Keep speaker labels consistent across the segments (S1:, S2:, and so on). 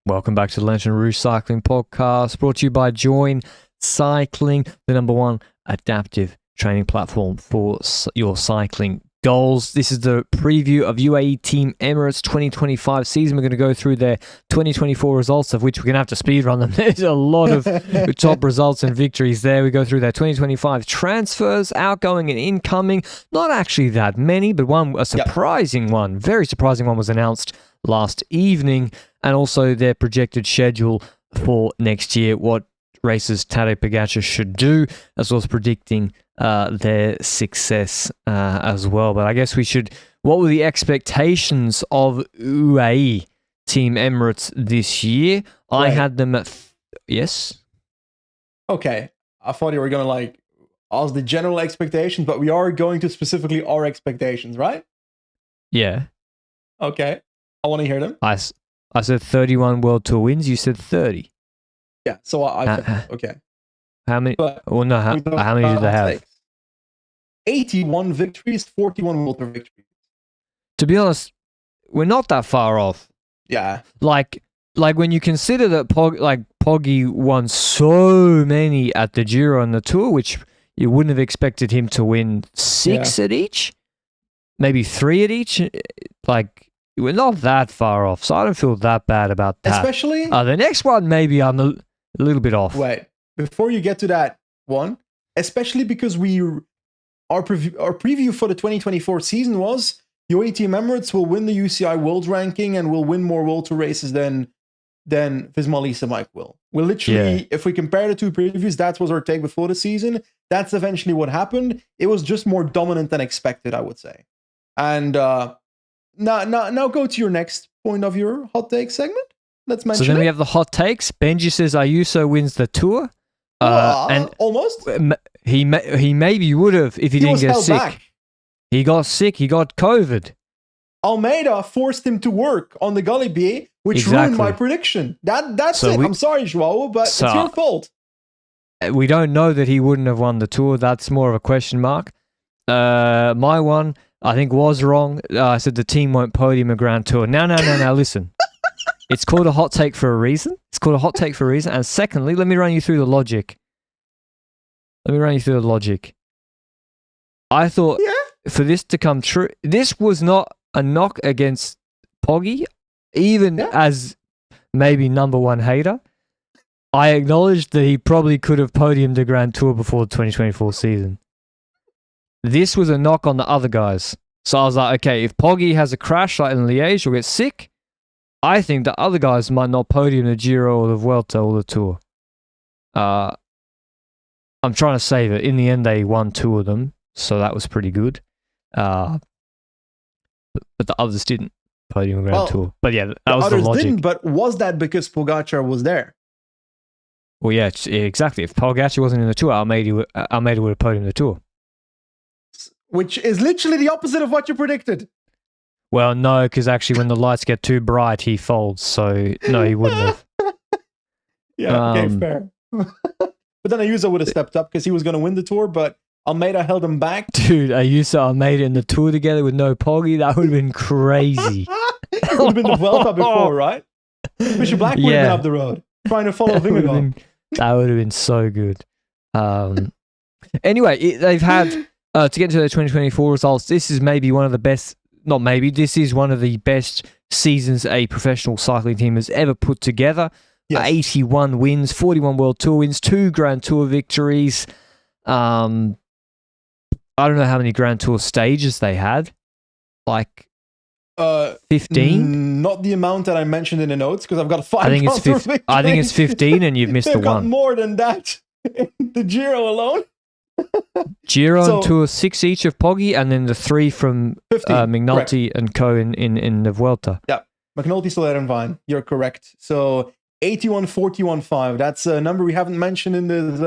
S1: Welcome back to the Lanterne Rouge Cycling Podcast, brought to you by Join Cycling, the #1 adaptive training platform for your cycling goals. This is the preview of UAE Team Emirates 2025 season. We're going to go through their 2024 results, of which we're going to have to speed run them. There's a lot of top results and victories there. We go through their 2025 transfers, outgoing and incoming. Not actually that many, but a surprising one, very surprising one was announced last evening. And also their projected schedule for next year, what races Tadej Pogačar should do, as well as predicting their success as well. But I guess what were the expectations of UAE Team Emirates this year? Right. I had them at, yes?
S2: Okay, I thought you were going to ask the general expectations, but we are going to specifically our expectations, right?
S1: Yeah.
S2: Okay, I want to hear them.
S1: I said 31 World Tour wins. You said 30.
S2: Yeah, so I okay.
S1: How many? Well, no, how many did they have?
S2: 81 victories, 41 World Tour victories.
S1: To be honest, we're not that far off.
S2: Yeah.
S1: Like when you consider that Poggy won so many at the Giro and the Tour, which you wouldn't have expected him to win 6 at each, maybe 3 at each. We're not that far off, so I don't feel that bad about that.
S2: Especially
S1: the next one, maybe I'm a little bit off.
S2: Wait, before you get to that one, especially because our preview for the 2024 season was UAE Team Emirates will win the UCI World Ranking and will win more World Tour races than Visma Mike will. We're literally, if we compare the two previews, that was our take before the season. That's eventually what happened. It was just more dominant than expected, I would say. And Now go to your next point of your hot take segment. Let's mention.
S1: So then we have the hot takes. Benji says Ayuso wins the Tour.
S2: And almost.
S1: He maybe would have if he didn't get sick.
S2: Back.
S1: He got sick. He got COVID.
S2: Almeida forced him to work on the Galibier, which ruined my prediction. That's it. I'm sorry, Joao, but it's your fault.
S1: We don't know that he wouldn't have won the Tour. That's more of a question mark. My one, I think, was wrong. I said the team won't podium a Grand Tour. Now, listen. It's called a hot take for a reason. And secondly, let me run you through the logic. I thought for this to come true, this was not a knock against Poggy, even as maybe #1 hater. I acknowledged that he probably could have podiumed the Grand Tour before the 2024 season. This was a knock on the other guys. So I was like, okay, if Poggy has a crash like in Liège or gets sick, I think the other guys might not podium the Giro or the Vuelta or the Tour. I'm trying to save it. In the end, they won 2 of them, so that was pretty good. But the others didn't podium a Grand Tour. But yeah, that was the logic. Others didn't,
S2: but was that because Pogačar was there?
S1: Well, yeah, exactly. If Pogačar wasn't in the Tour, Almeida would have podiumed the Tour.
S2: Which is literally the opposite of what you predicted.
S1: Well, no, because actually when the lights get too bright, he folds. So, no, he wouldn't have.
S2: Okay, fair. But then Ayuso would have stepped up because he was going to win the Tour, but Almeida held him back.
S1: Dude, Ayuso Almeida in the Tour together with no Poggy, that would have been crazy.
S2: It would have been the Vuelta before, right? Bishop Black would have been up the road, trying to follow Vingegaard.
S1: That would have been so good. Anyway, they've had... to get to the 2024 results, this is maybe one of the best, this is one of the best seasons a professional cycling team has ever put together. Yes. 81 wins, 41 World Tour wins, 2 Grand Tour victories. I don't know how many Grand Tour stages they had. 15?
S2: Not the amount that I mentioned in the notes, because I've got 5 Grand Tour victories.
S1: I think it's 15 and you've missed the one.
S2: They've got more than that in the Giro alone.
S1: Giro and Tour 6 each of Poggy, and then the 3 from McNulty and Co in the Vuelta.
S2: Yeah, McNulty still had in Vine. You're correct. So 81, 41, 5. That's a number we haven't mentioned in this.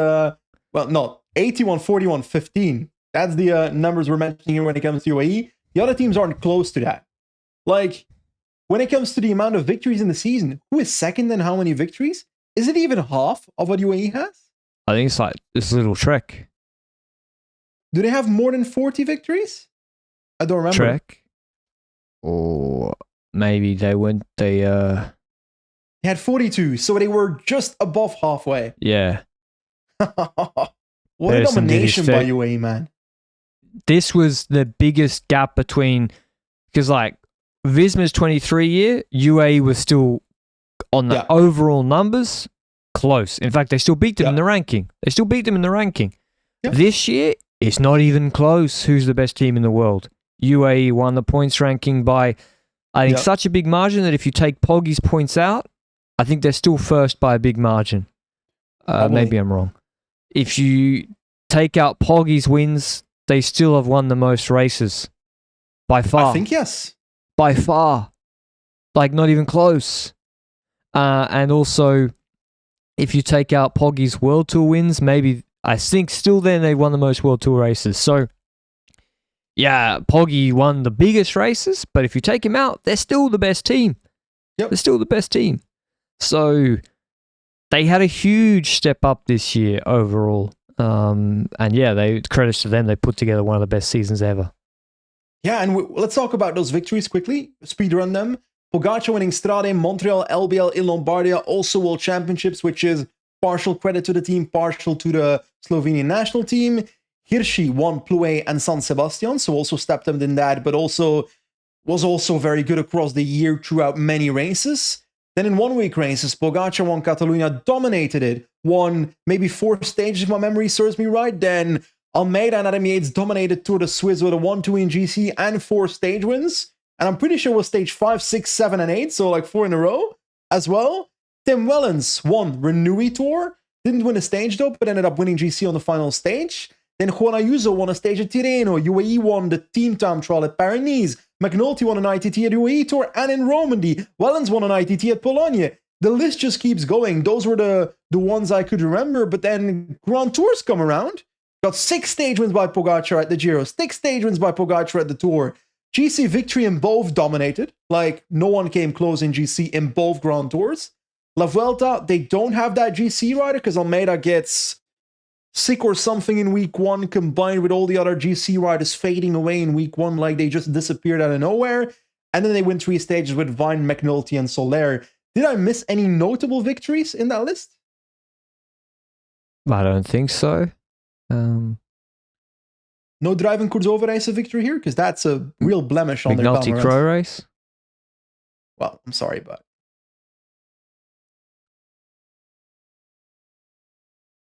S2: 81, 41, 15. That's the numbers we're mentioning here when it comes to UAE. The other teams aren't close to that. When it comes to the amount of victories in the season, who is second and how many victories? Is it even half of what UAE has?
S1: I think it's like this little Trek.
S2: Do they have more than 40 victories? I don't remember.
S1: Trek? Or maybe they
S2: They had 42, so they were just above halfway.
S1: Yeah.
S2: What a domination by UAE, man.
S1: This was the biggest gap between, because like Visma's 23 year, UAE was still on the overall numbers close. In fact, they still beat them in the ranking. This year, it's not even close who's the best team in the world. UAE won the points ranking by, I think, such a big margin that if you take Poggy's points out, I think they're still first by a big margin. Maybe I'm wrong. If you take out Poggy's wins, they still have won the most races. By far.
S2: I think yes.
S1: By far. Like, not even close. And also, if you take out Poggy's World Tour wins, maybe, I think still then they won the most World Tour races. So, yeah, Poggy won the biggest races, but if you take him out, they're still the best team.
S2: Yep.
S1: They're still the best team. So, they had a huge step up this year overall. And yeah, credits to them. They put together one of the best seasons ever.
S2: Yeah, and let's talk about those victories quickly. Speedrun them. Pogacar winning Strade, Montreal, LBL, in Lombardia, also World Championships, which is partial credit to the team, partial to the Slovenian national team. Hirschi won Plouay and San Sebastian, so also stepped up in that, but also was also very good across the year throughout many races. Then in 1 week races, Pogacar won Catalunya, dominated it, won maybe 4 stages if my memory serves me right. Then Almeida and Adam Yates dominated Tour de Suisse with a 1-2 in GC and 4 stage wins. And I'm pretty sure it was stage 5, 6, 7, and 8, so like 4 in a row as well. Tim Wellens won Renewy Tour, didn't win a stage though, but ended up winning GC on the final stage. Then Juan Ayuso won a stage at Tirreno, UAE won the team time trial at Paris-Nice, McNulty won an ITT at UAE Tour and in Romandy, Wellens won an ITT at Polonia. The list just keeps going. Those were the ones I could remember, but then Grand Tours come around. Got 6 stage wins by Pogacar at the Giro, 6 stage wins by Pogacar at the Tour. GC victory in both dominated. Like, no one came close in GC in both Grand Tours. La Vuelta, they don't have that GC rider because Almeida gets sick or something in week 1, combined with all the other GC riders fading away in week 1, like they just disappeared out of nowhere. And then they win 3 stages with Vine, McNulty, and Soler. Did I miss any notable victories in that list?
S1: I don't think so.
S2: No driving Kurzova race a victory here? Because that's a real blemish on their
S1: McNulty Crow race?
S2: Well, I'm sorry, but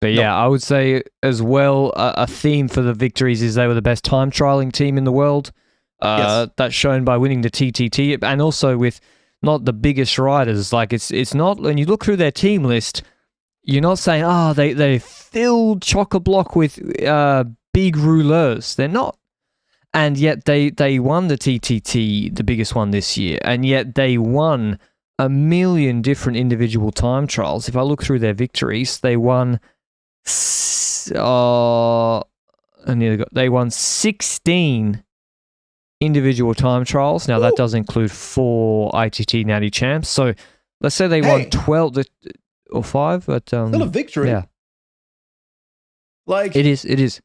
S1: yeah, I would say as well, a theme for the victories is they were the best time trialing team in the world. That's shown by winning the TTT and also with not the biggest riders. Like it's not, when you look through their team list, you're not saying, they filled chock-a-block with big rouleurs. They're not. And yet they won the TTT, the biggest one this year, and yet they won a million different individual time trials. If I look through their victories, they won 16 individual time trials. Now, that does include 4 ITT Natty Champs. So, let's say they won 12 or 5. But,
S2: still a victory.
S1: Yeah.
S2: Like,
S1: it is.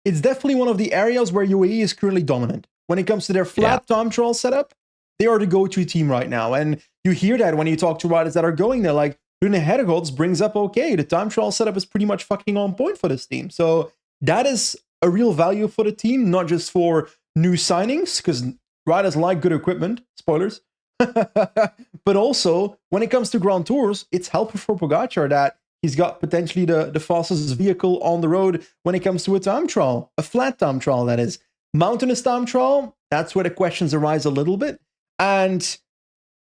S2: It's definitely one of the areas where UAE is currently dominant. When it comes to their flat time trial setup, they are the go-to team right now. And you hear that when you talk to riders that are going there, like, Rune Hergods brings up, okay, the time trial setup is pretty much fucking on point for this team. So that is a real value for the team, not just for new signings, because riders like good equipment, spoilers, but also when it comes to Grand Tours, it's helpful for Pogacar that he's got potentially the fastest vehicle on the road when it comes to a time trial, a flat time trial, that is. Mountainous time trial, that's where the questions arise a little bit. And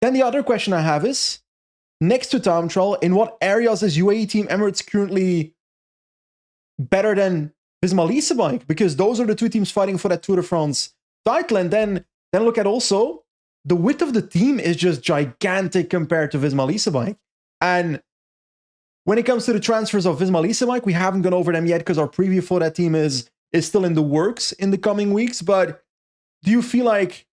S2: then the other question I have is, next to time trial, in what areas is UAE Team Emirates currently better than Visma Lease Bike? Because those are the 2 teams fighting for that Tour de France title. And then look at also, the width of the team is just gigantic compared to Visma Lease Bike. And when it comes to the transfers of Visma Lease Bike, we haven't gone over them yet because our preview for that team is still in the works in the coming weeks. But do you feel like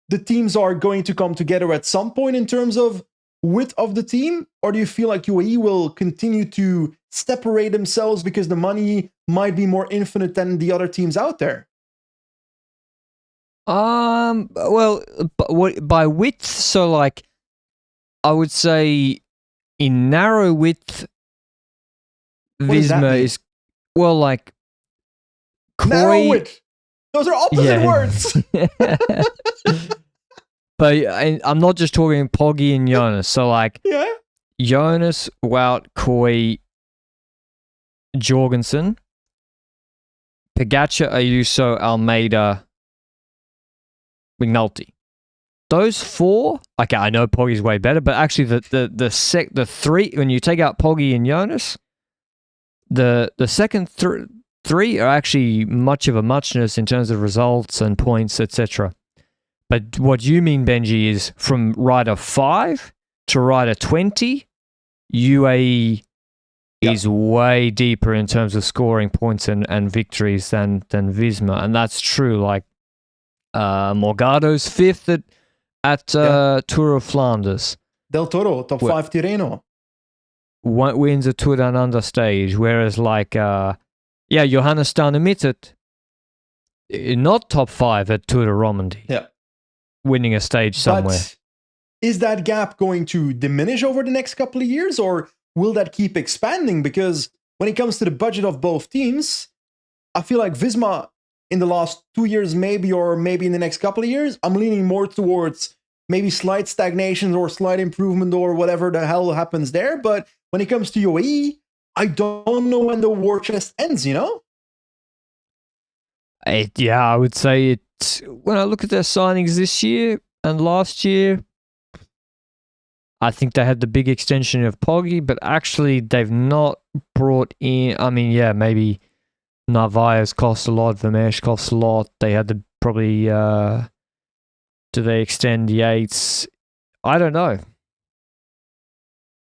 S2: the teams are going to come together at some point in terms of width of the team? Or do you feel like UAE will continue to separate themselves because the money might be more infinite than the other teams out there?
S1: Well, by width, so like I would say in narrow width, Visma is, well, like,
S2: narrow width. Those are opposite words.
S1: But I'm not just talking Poggi and Jonas. So, like, Jonas, Wout, Koi, Jorgensen, Pogačar, Ayuso, Almeida, McNulty. Those four, okay, I know Poggi's way better, but actually the three, when you take out Poggi and Jonas, the second three are actually much of a muchness in terms of results and points, etc. But what you mean, Benji, is from rider 5 to rider 20, UAE is way deeper in terms of scoring points and victories than Visma, and that's true. Like Morgado's 5th at Tour of Flanders.
S2: Del Toro, top 5 Tirreno.
S1: Wins a Tour Down Under stage, whereas like Johannes Stanemittet, not top 5 at Tour de Romandie.
S2: Yeah.
S1: Winning a stage somewhere.
S2: But is that gap going to diminish over the next couple of years, or will that keep expanding? Because when it comes to the budget of both teams, I feel like Visma in the last 2 years, maybe, or maybe in the next couple of years, I'm leaning more towards maybe slight stagnation or slight improvement or whatever the hell happens there. But when it comes to UAE, I don't know when the war chest ends, you know?
S1: I would say it. When I look at their signings this year and last year, I think they had the big extension of Poggi, but actually they've not brought in, I mean, maybe Narvaez cost a lot, Vermeersch cost a lot. They had to probably, do they extend Yates? I don't know.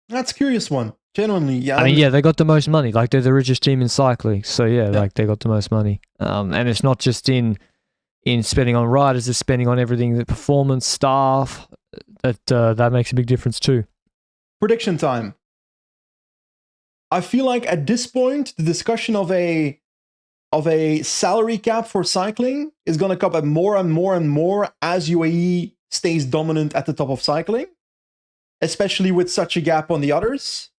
S2: That's a curious one. Genuinely, yeah.
S1: I mean, they got the most money. Like, they're the richest team in cycling. So, like, they got the most money. And it's not just in spending on riders, it's spending on everything, the performance, staff. That makes a big difference too.
S2: Prediction time. I feel like at this point, the discussion of a salary cap for cycling is going to come up more and more and more as UAE stays dominant at the top of cycling, especially with such a gap on the others.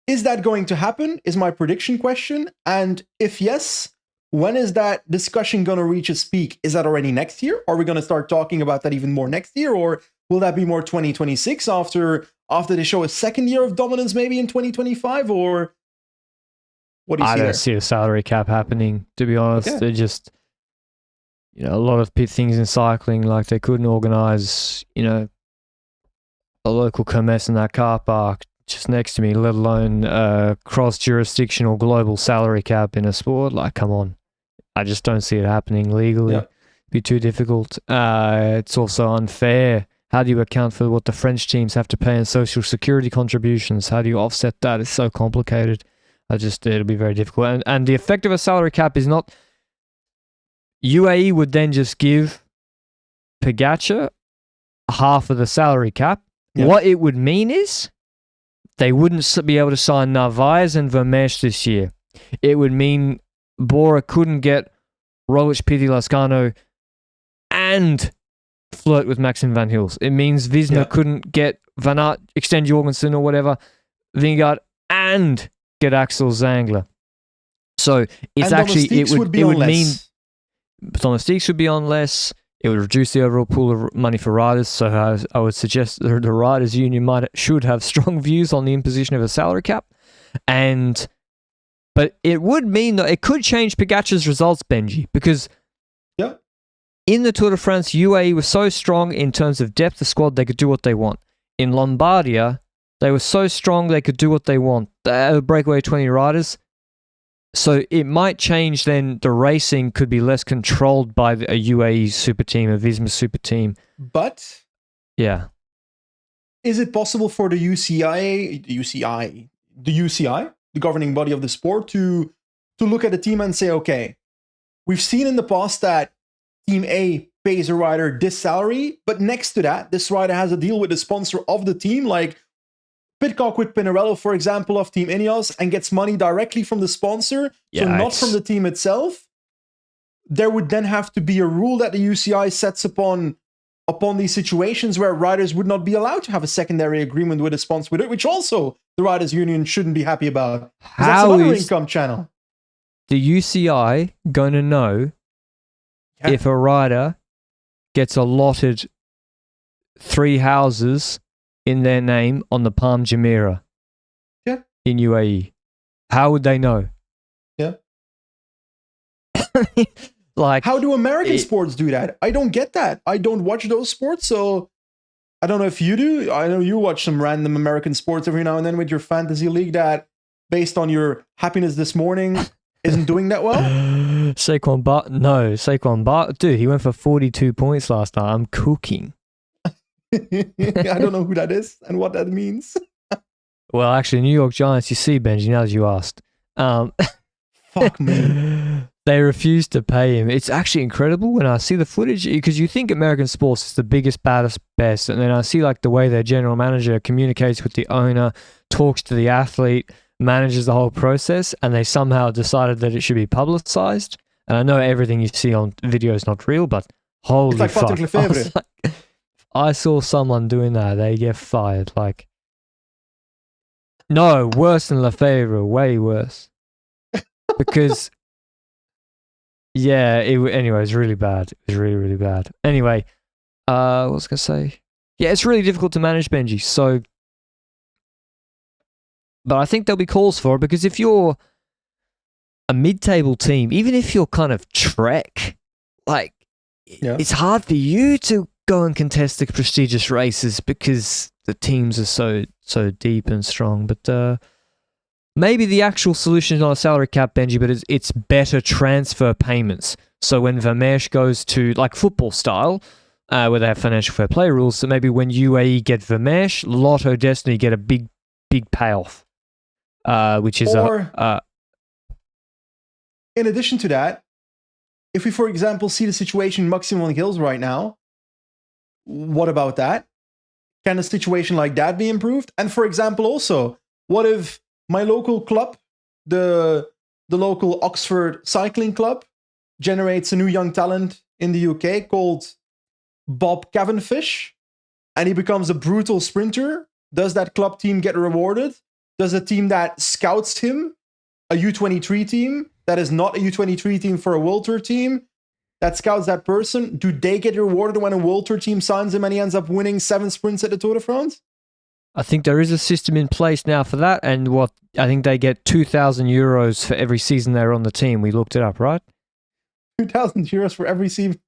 S2: Is that going to happen? Is my prediction question. And if yes, when is that discussion going to reach its peak? Is that already next year? Are we going to start talking about that even more next year? Or will that be more 2026 after they show a second year of dominance maybe in 2025? Or what do you see there?
S1: I don't see a salary cap happening, to be honest. Okay. They're just, a lot of things in cycling, like they couldn't organize, a local kermesse in that car park just next to me, let alone cross-jurisdictional global salary cap in a sport. Like, come on. I just don't see it happening legally. It'd be too difficult. It's also unfair. How do you account for what the French teams have to pay in social security contributions? How do you offset that? It's so complicated. It'll be very difficult. And the effect of a salary cap is not... UAE would then just give Pogačar half of the salary cap. Yep. What it would mean is they wouldn't be able to sign Narvaez and Vermeersch this year. It would mean Bora couldn't get Roglic, Piti, Lascano and flirt with Maxim van Hils. It means Visma couldn't get Van Aert, extend Jorgensen or whatever, Vingegaard, and get Axel Zangler. So it's actually, it would mean Thomas Deeks would be on less. It would reduce the overall pool of money for riders. So I would suggest the Riders Union should have strong views on the imposition of a salary cap. But it would mean that it could change Pogačar's results, Benji, because in the Tour de France, UAE was so strong in terms of depth of squad, they could do what they want. In Lombardia, they were so strong, they could do what they want. They would break away 20 riders. So it might change then, the racing could be less controlled by a UAE super team, a Visma super team.
S2: But is it possible for the UCI, the governing body of the sport, to look at the team and say, okay, we've seen in the past that Team A pays a rider this salary, but next to that, this rider has a deal with the sponsor of the team, like Pidcock with Pinarello, for example, of Team Ineos, and gets money directly from the sponsor, so not from the team itself. There would then have to be a rule that the UCI sets upon upon these situations where riders would not be allowed to have a secondary agreement with a sponsor, which also the riders union shouldn't be happy about. That's another income channel.
S1: The UCI going to know if a rider gets allotted 3 houses in their name on the Palm Jumeirah in UAE? How would they know?
S2: Yeah.
S1: Like,
S2: how do American sports do that? I don't get that. I don't watch those sports, so I don't know if you do. I know you watch some random American sports every now and then with your fantasy league that, based on your happiness this morning, isn't doing that well.
S1: Saquon Barkley, dude, he went for 42 points last night. I'm cooking.
S2: I don't know who that is and what that means.
S1: Well, actually, New York Giants, you see, Benji, now that you asked.
S2: Fuck me.
S1: They refused to pay him. It's actually incredible when I see the footage, because you think American sports is the biggest, baddest, best, and then I see like the way their general manager communicates with the owner, talks to the athlete, manages the whole process, and they somehow decided that it should be publicized. And I know everything you see on video is not real, but holy
S2: it's like
S1: fuck. I saw someone doing that. They get fired. Like, no, worse than Lefebvre, way worse. Because, yeah, anyway, it was really bad. It was really, really bad. Anyway, what was I going to say? Yeah, it's really difficult to manage, Benji. So, but I think there'll be calls for it, because if you're a mid-table team, even if you're kind of Trek, like, it's hard for you to go and contest the prestigious races because the teams are so deep and strong. But maybe the actual solution is not a salary cap, Benji, but it's better transfer payments. So when Vermeersch goes to, like, football style, where they have financial fair play rules, so maybe when UAE get Vermeersch, Lotto Destiny get a big payoff, which is
S2: in addition to that, if we, for example, see the situation in Maximum on Hills right now, what about that? Can a situation like that be improved? And for example, also, what if my local club, the local Oxford Cycling Club, generates a new young talent in the UK called Bob Cavendish, and he becomes a brutal sprinter? Does that club team get rewarded? Does a team that scouts him, a U23 team that is not a U23 team for a World Tour team, that scouts that person, do they get rewarded when a World Tour team signs him and he ends up winning 7 sprints at the Tour de France?
S1: I think there is a system in place now for that, and I think they get €2,000 for every season they're on the team. We looked it up, right?
S2: €2,000 for every season.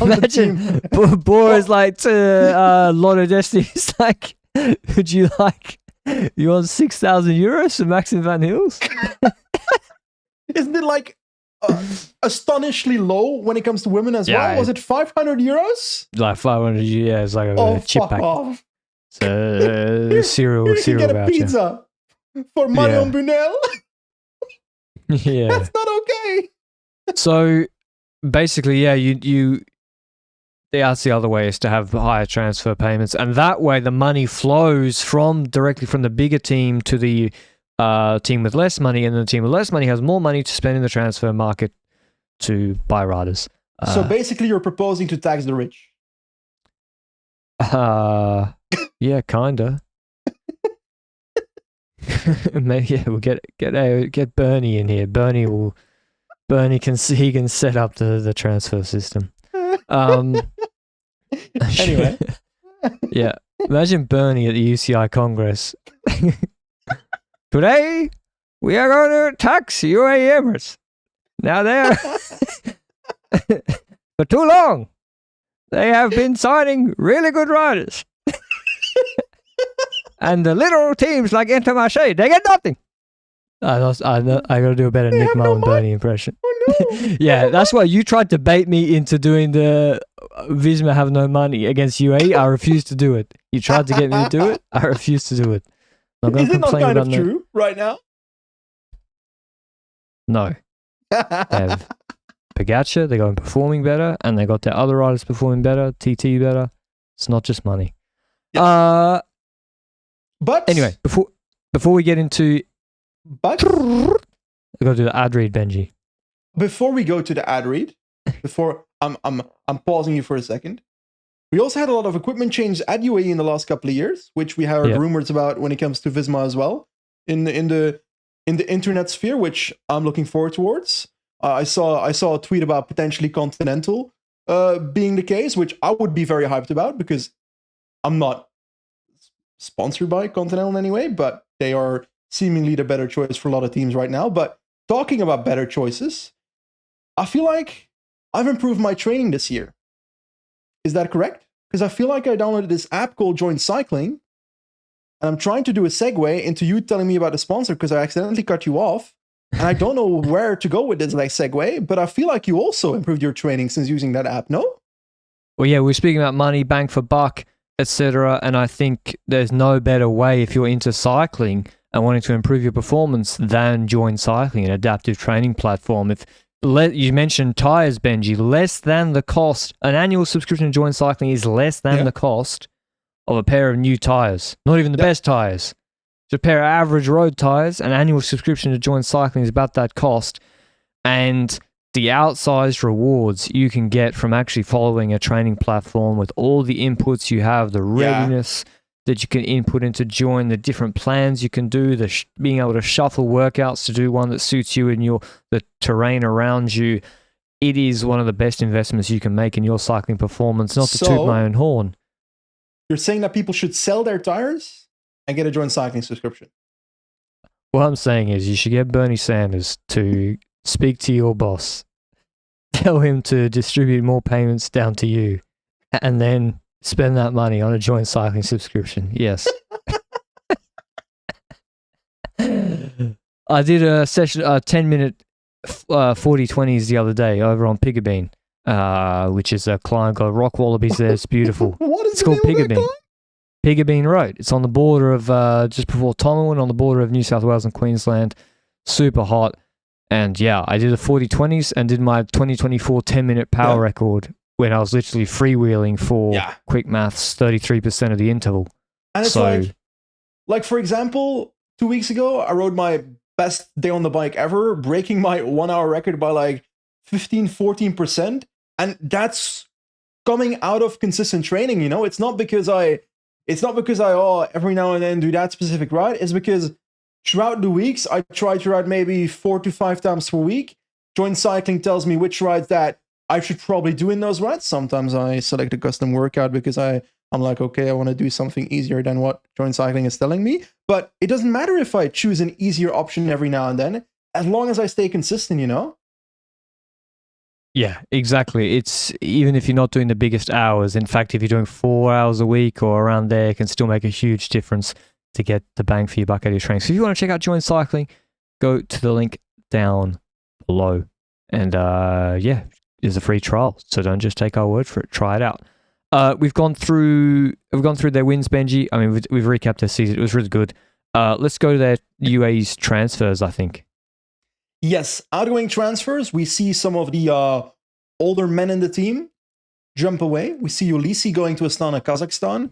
S1: Imagine boys like to Lotto Destiny. It's like, would you like, you want €6,000 for Maxim Van Hills?
S2: Isn't it like astonishingly low when it comes to women as well? Was it €500?
S1: Like 500, yeah, it's like a chip pack.
S2: Off.
S1: It's cereal
S2: you can get a
S1: voucher.
S2: pizza for Marion Bunel.
S1: Yeah,
S2: that's not okay.
S1: So basically, yeah, that's the other way, is to have higher transfer payments, and that way the money flows directly from the bigger team to the team with less money, and the team with less money has more money to spend in the transfer market to buy riders.
S2: So basically, you're proposing to tax the rich.
S1: Yeah, kinda. Maybe we'll get Bernie in here. Bernie can set up the transfer system.
S2: Anyway,
S1: yeah. Imagine Bernie at the UCI Congress. Today, we are going to tax UAE Emirates. Now for too long, they have been signing really good riders. And the little teams like Intermarché, they get nothing. I gotta do a better Nick Mullen Bernie impression.
S2: Oh no!
S1: Yeah, that's why you tried to bait me into doing the Visma have no money against UAE. I refused to do it. You tried to get me to do it. I refused to do it.
S2: Is it not kind of true right now?
S1: No. They have Pogacar, they're going performing better, and they got their other riders performing better, TT better. It's not just money.
S2: Yes. But
S1: anyway, before we get into,
S2: we
S1: gotta do the ad read, Benji.
S2: Before we go to the ad read, I'm pausing you for a second. We also had a lot of equipment changes at UAE in the last couple of years, which we heard rumors about when it comes to Visma as well in the internet sphere, which I'm looking forward towards. I saw a tweet about potentially Continental being the case, which I would be very hyped about because I'm not sponsored by Continental in any way, but they are seemingly the better choice for a lot of teams right now. But talking about better choices, I feel like I've improved my training this year. Is that correct? Because I feel like I downloaded this app called Join Cycling, and I'm trying to do a segue into you telling me about the sponsor because I accidentally cut you off. And I don't know where to go with this like segue, but I feel like you also improved your training since using that app, no?
S1: Well, yeah, we're speaking about money, bang for buck, etc. And I think there's no better way if you're into cycling and wanting to improve your performance than Join Cycling, an adaptive training platform. If you mentioned tires, Benji, less than the cost. An annual subscription to Join Cycling is less than the cost of a pair of new tires. Not even the best tires. Just a pair of average road tires. An annual subscription to Join Cycling is about that cost. And the outsized rewards you can get from actually following a training platform with all the inputs you have, the readiness that you can input into Join, the different plans you can do, being able to shuffle workouts to do one that suits you and the terrain around you. It is one of the best investments you can make in your cycling performance, not to toot my own horn.
S2: You're saying that people should sell their tires and get a Join Cycling subscription?
S1: What I'm saying is you should get Bernie Sanders to speak to your boss, tell him to distribute more payments down to you, and then spend that money on a Join Cycling subscription. Yes. I did a session, 10-minute 40-20s the other day over on Pigabeen, which is a client got rock wallabies there. It's beautiful.
S2: What is
S1: it's called Pigabeen. Pigabeen Road. It's on the border of, just before Tomlin, on the border of New South Wales and Queensland. Super hot. And yeah, I did a 40-20s and did my 2024 10-minute power record when I was literally freewheeling for, quick maths, 33% of the interval.
S2: And it's like, for example, 2 weeks ago, I rode my best day on the bike ever, breaking my 1 hour record by like 14%. And that's coming out of consistent training, you know? It's not because I every now and then do that specific ride. It's because throughout the weeks, I try to ride maybe 4 to 5 times per week. Join Cycling tells me which rides that I should probably do in those rides. Sometimes I select a custom workout because I'm like, okay, I want to do something easier than what Join Cycling is telling me. But it doesn't matter if I choose an easier option every now and then, as long as I stay consistent, you know?
S1: Yeah, exactly. It's even if you're not doing the biggest hours. In fact, if you're doing 4 hours a week or around there, it can still make a huge difference to get the bang for your buck out of your training. So if you want to check out Join Cycling, go to the link down below. And there's a free trial. So don't just take our word for it. Try it out. We've gone through their wins, Benji. I mean, we've recapped their season. It was really good. Let's go to their UAE's transfers, I think.
S2: Yes, outgoing transfers. We see some of the older men in the team jump away. We see Ulisi going to Astana, Kazakhstan.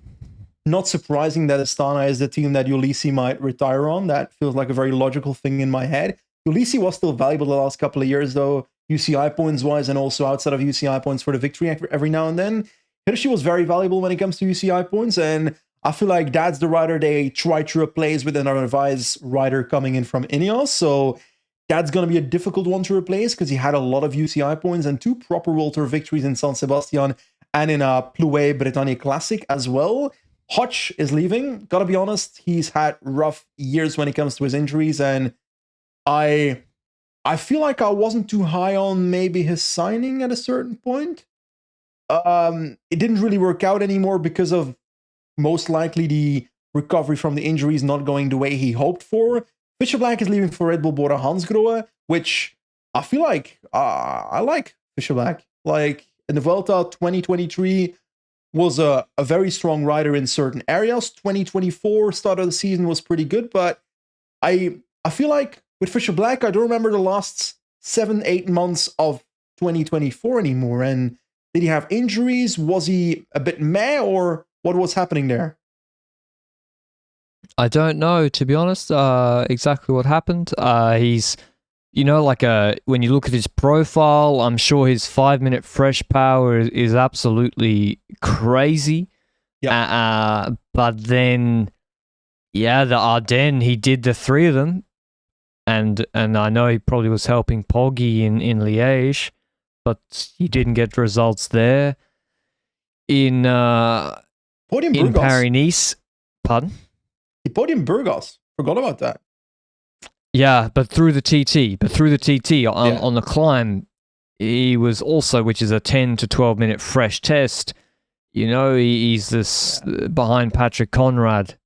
S2: Not surprising that Astana is the team that Ulisi might retire on. That feels like a very logical thing in my head. Ulisi was still valuable the last couple of years, though, UCI points-wise, and also outside of UCI points for the victory every now and then. Hiroshi was very valuable when it comes to UCI points, and I feel like that's the rider they try to replace with another revised rider coming in from Ineos. So that's going to be a difficult one to replace because he had a lot of UCI points and 2 proper World Tour victories in San Sebastian and in a Plouay Bretagne Classic as well. Hodge is leaving. Gotta be honest, he's had rough years when it comes to his injuries, and I feel like I wasn't too high on maybe his signing at a certain point. It didn't really work out anymore because of most likely the recovery from the injuries not going the way he hoped for. Fischer Black is leaving for Red Bull Bora Hansgrohe, which I feel like I like Fischer Black. Like in the Vuelta 2023 was a very strong rider in certain areas. 2024 start of the season was pretty good, but I feel like with Fischer Black, I don't remember the last 7-8 months of 2024 anymore. And did he have injuries? Was he a bit meh, or what was happening there?
S1: I don't know, to be honest, exactly what happened. He's you know, like when you look at his profile, I'm sure his 5-minute fresh power is absolutely crazy.
S2: Yeah.
S1: But then, yeah, the Ardennes, he did the 3 of them. And I know he probably was helping Poggi in Liège, but he didn't get results there. In
S2: Podium
S1: Paris-Nice, pardon?
S2: He podium Burgos. Forgot about that.
S1: Yeah, but through the TT on the climb, he was also, which is a 10 to 12 minute fresh test. You know, he's this behind Patrick Conrad,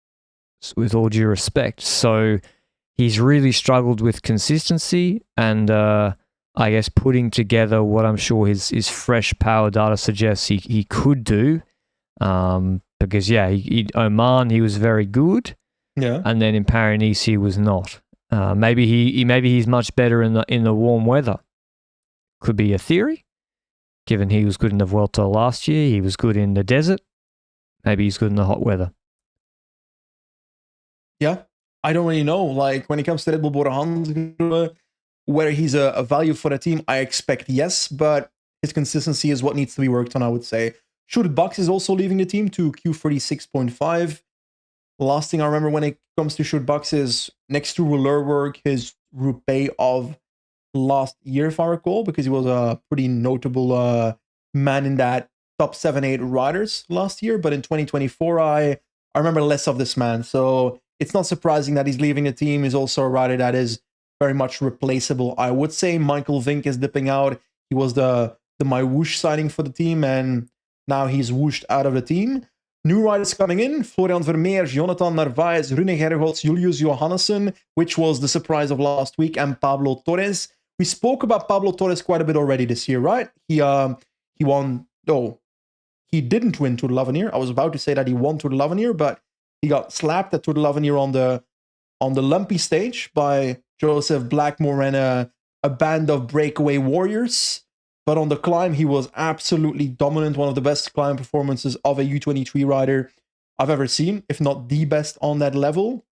S1: with all due respect. So he's really struggled with consistency and I guess putting together what I'm sure his fresh power data suggests he could do. Because Oman he was very good.
S2: Yeah.
S1: And then in Paris-Nice he was not. Maybe he's much better in the warm weather. Could be a theory. Given he was good in the Vuelta last year, he was good in the desert. Maybe he's good in the hot weather.
S2: Yeah, I don't really know. Like when it comes to Red Bull Bora, whether he's a value for the team, I expect yes, but his consistency is what needs to be worked on, I would say. Shoot Bucks is also leaving the team to Q36.5. Last thing I remember when it comes to Shoot Bucks is next to Rouleurberg, his Roubaix of last year, if I recall, because he was a pretty notable man in that top 7-8 riders last year. But in 2024, I remember less of this man. So it's not surprising that he's leaving the team. He's also a rider that is very much replaceable. I would say Michael Vink is dipping out. He was the My Whoosh signing for the team, and now he's whooshed out of the team. New riders coming in, Florian Vermeer, Jonathan Narvaez, Rune Gergots, Julius Johannessen, which was the surprise of last week, and Pablo Torres. We spoke about Pablo Torres quite a bit already this year, right? He won, he didn't win Tour de l'Avenir. I was about to say that he won Tour de l'Avenir, but he got slapped at Tour de l'Avenir on the lumpy stage by Joseph Blackmore and a band of breakaway warriors. But on the climb, he was absolutely dominant. One of the best climb performances of a U23 rider I've ever seen, if not the best on that level.